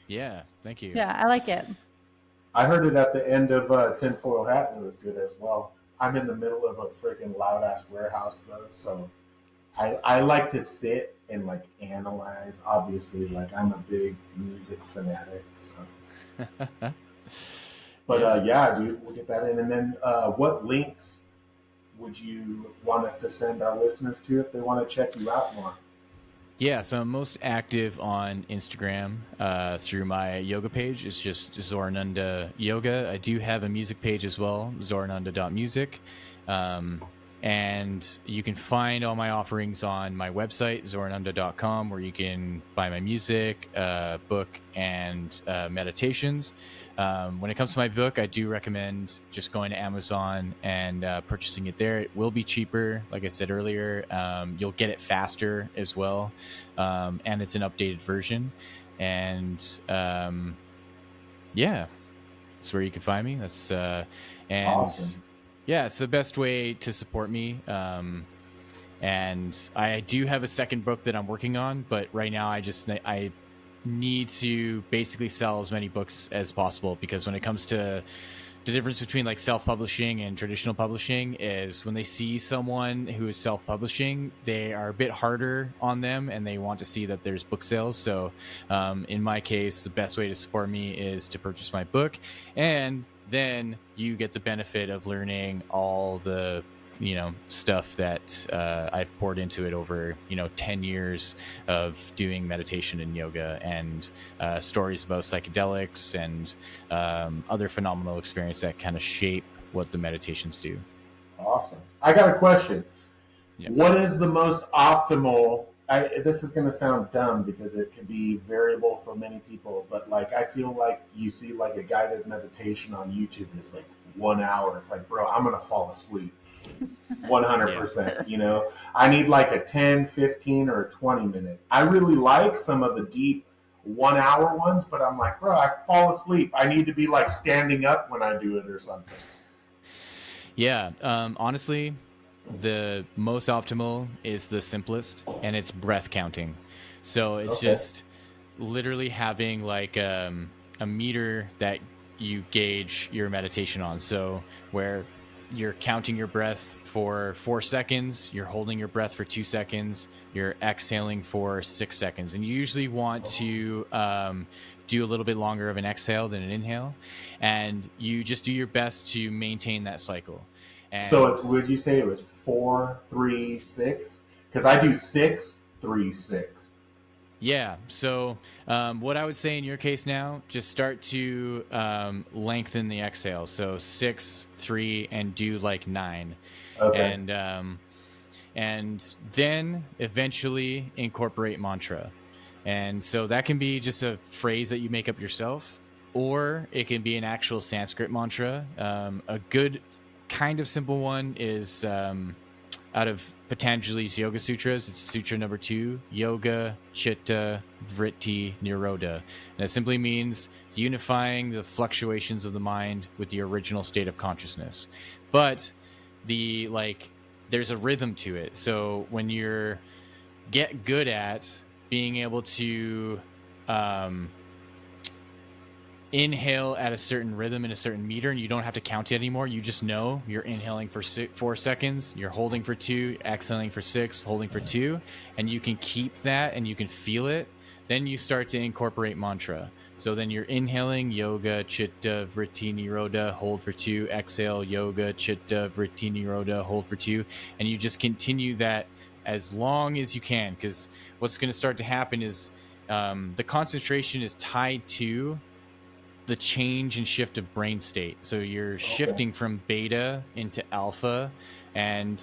Yeah, thank you.
Yeah, I like it.
I heard it at the end of Tinfoil Hat, and it was good as well. I'm in the middle of a freaking loud ass warehouse though, so I like to sit and like analyze. Obviously, like I'm a big music fanatic, so. But yeah, dude, we'll get that in. And then what links would you want us to send our listeners to if they want to check you out more?
Yeah, so I'm most active on Instagram through my yoga page. It's just Zorananda Yoga. I do have a music page as well, zorananda.music. And you can find all my offerings on my website, zorananda.com, where you can buy my music, book, and meditations. When it comes to my book, I do recommend just going to Amazon and purchasing it there. It will be cheaper, like I said earlier. You'll get it faster as well, and it's an updated version. And yeah, that's where you can find me. That's and
awesome.
Yeah, it's the best way to support me. And I do have a second book that I'm working on, but right now I need to basically sell as many books as possible, because when it comes to the difference between like self-publishing and traditional publishing is when they see someone who is self-publishing, they are a bit harder on them and they want to see that there's book sales. So in my case, the best way to support me is to purchase my book, and then you get the benefit of learning all the stuff that I've poured into it over 10 years of doing meditation and yoga, and stories about psychedelics and other phenomenal experiences that kind of shape what the meditations do.
Awesome. I got a question.
Yep.
What is the most optimal? This is going to sound dumb because it can be variable for many people, but like I feel like you see like a guided meditation on YouTube and it's like 1 hour. It's like, bro, I'm going to fall asleep 100%.
Yeah.
I need like a 10, 15 or a 20 minute. I really like some of the deep 1 hour ones, but I'm like, bro, I fall asleep. I need to be like standing up when I do it or something.
Yeah. Honestly, the most optimal is the simplest, and it's breath counting. So it's just literally having like a meter that you gauge your meditation on. So where you're counting your breath for 4 seconds, you're holding your breath for 2 seconds, you're exhaling for 6 seconds. And you usually want to do a little bit longer of an exhale than an inhale. And you just do your best to maintain that cycle. And
so would you say it was 4, 3, 6? Because I do 6, 3, 6.
Yeah. So what I would say in your case now, just start to lengthen the exhale. So 6, 3, and do like 9. Okay. And then eventually incorporate mantra. And so that can be just a phrase that you make up yourself. or it can be an actual Sanskrit mantra. A good kind of simple one is out of Patanjali's Yoga Sutras. It's Sutra number 2, Yoga, Chitta, Vritti, Nirodha. And it simply means unifying the fluctuations of the mind with the original state of consciousness. But there's a rhythm to it. So when you're get good at being able to inhale at a certain rhythm in a certain meter, and you don't have to count it anymore. You just know you're inhaling for 4 seconds, you're holding for 2, exhaling for 6, holding for 2, and you can keep that and you can feel it. Then you start to incorporate mantra. So then you're inhaling yoga, chitta, vritti, nirodha, hold for 2, exhale, yoga, chitta, vritti, nirodha, hold for 2, and you just continue that as long as you can, because what's going to start to happen is the concentration is tied to the change and shift of brain state. So you're shifting from beta into alpha and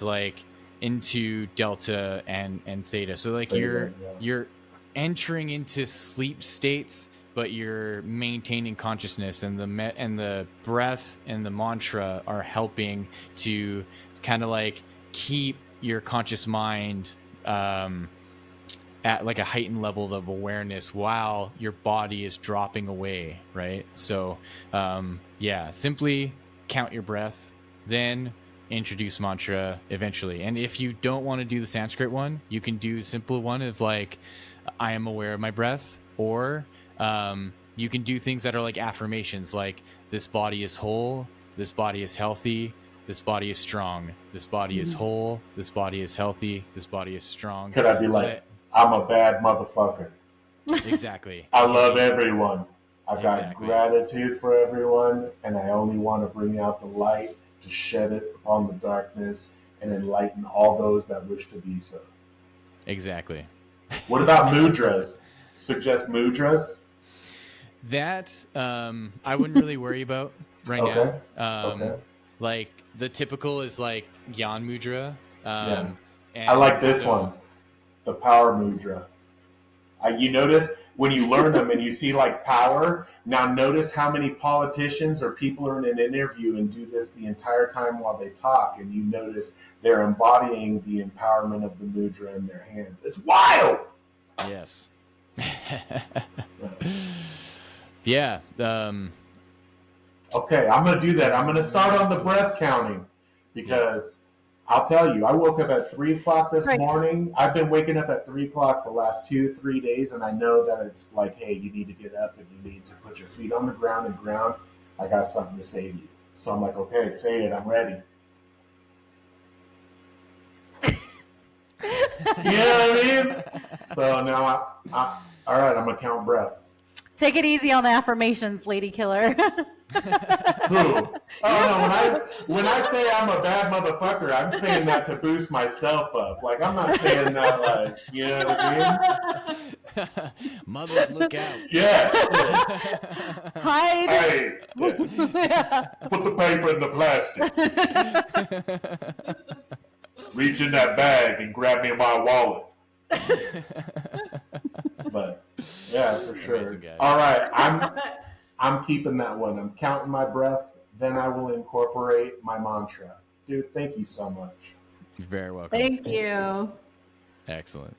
into delta and theta. So you're entering into sleep states, but you're maintaining consciousness, and the breath and the mantra are helping to kind of keep your conscious mind at a heightened level of awareness while your body is dropping away, right? So simply count your breath, then introduce mantra eventually. And if you don't want to do the Sanskrit one, you can do a simple one of I am aware of my breath, or you can do things that are like affirmations, like this body is whole, this body is healthy, this body is strong, this body is whole, this body is healthy, this body is strong.
Could I be I'm a bad motherfucker.
Exactly.
I love everyone. I've got gratitude for everyone, and I only want to bring out the light to shed it upon the darkness and enlighten all those that wish to be so.
Exactly.
What about mudras? Suggest mudras?
That I wouldn't really worry about right now. The typical is Yan Mudra.
And I like this one. The power mudra. You notice when you learn them and you see power, now notice how many politicians or people are in an interview and do this the entire time while they talk, and you notice they're embodying the empowerment of the mudra in their hands. It's wild!
Yes. Yeah.
Okay, I'm going to do that. I'm going to start on the breath counting, because I'll tell you, I woke up at 3 o'clock this morning. I've been waking up at 3 o'clock the last 2-3 days, and I know that it's hey, you need to get up and you need to put your feet on the ground and ground. I got something to say to you. So I'm like, okay, say it. I'm ready. You know what I mean? So now, all right, I'm going to count breaths.
Take it easy on the affirmations, lady killer.
Who? Oh no! When I say I'm a bad motherfucker, I'm saying that to boost myself up. I'm not saying that you know what I
mean? Mothers, look out!
Yeah.
Hide.
Hey, put the paper in the plastic. Reach in that bag and grab me my wallet. But yeah, for sure. All right, I'm keeping that one. I'm counting my breaths. Then I will incorporate my mantra. Dude, thank you so much.
You're very welcome.
Thank you.
Excellent.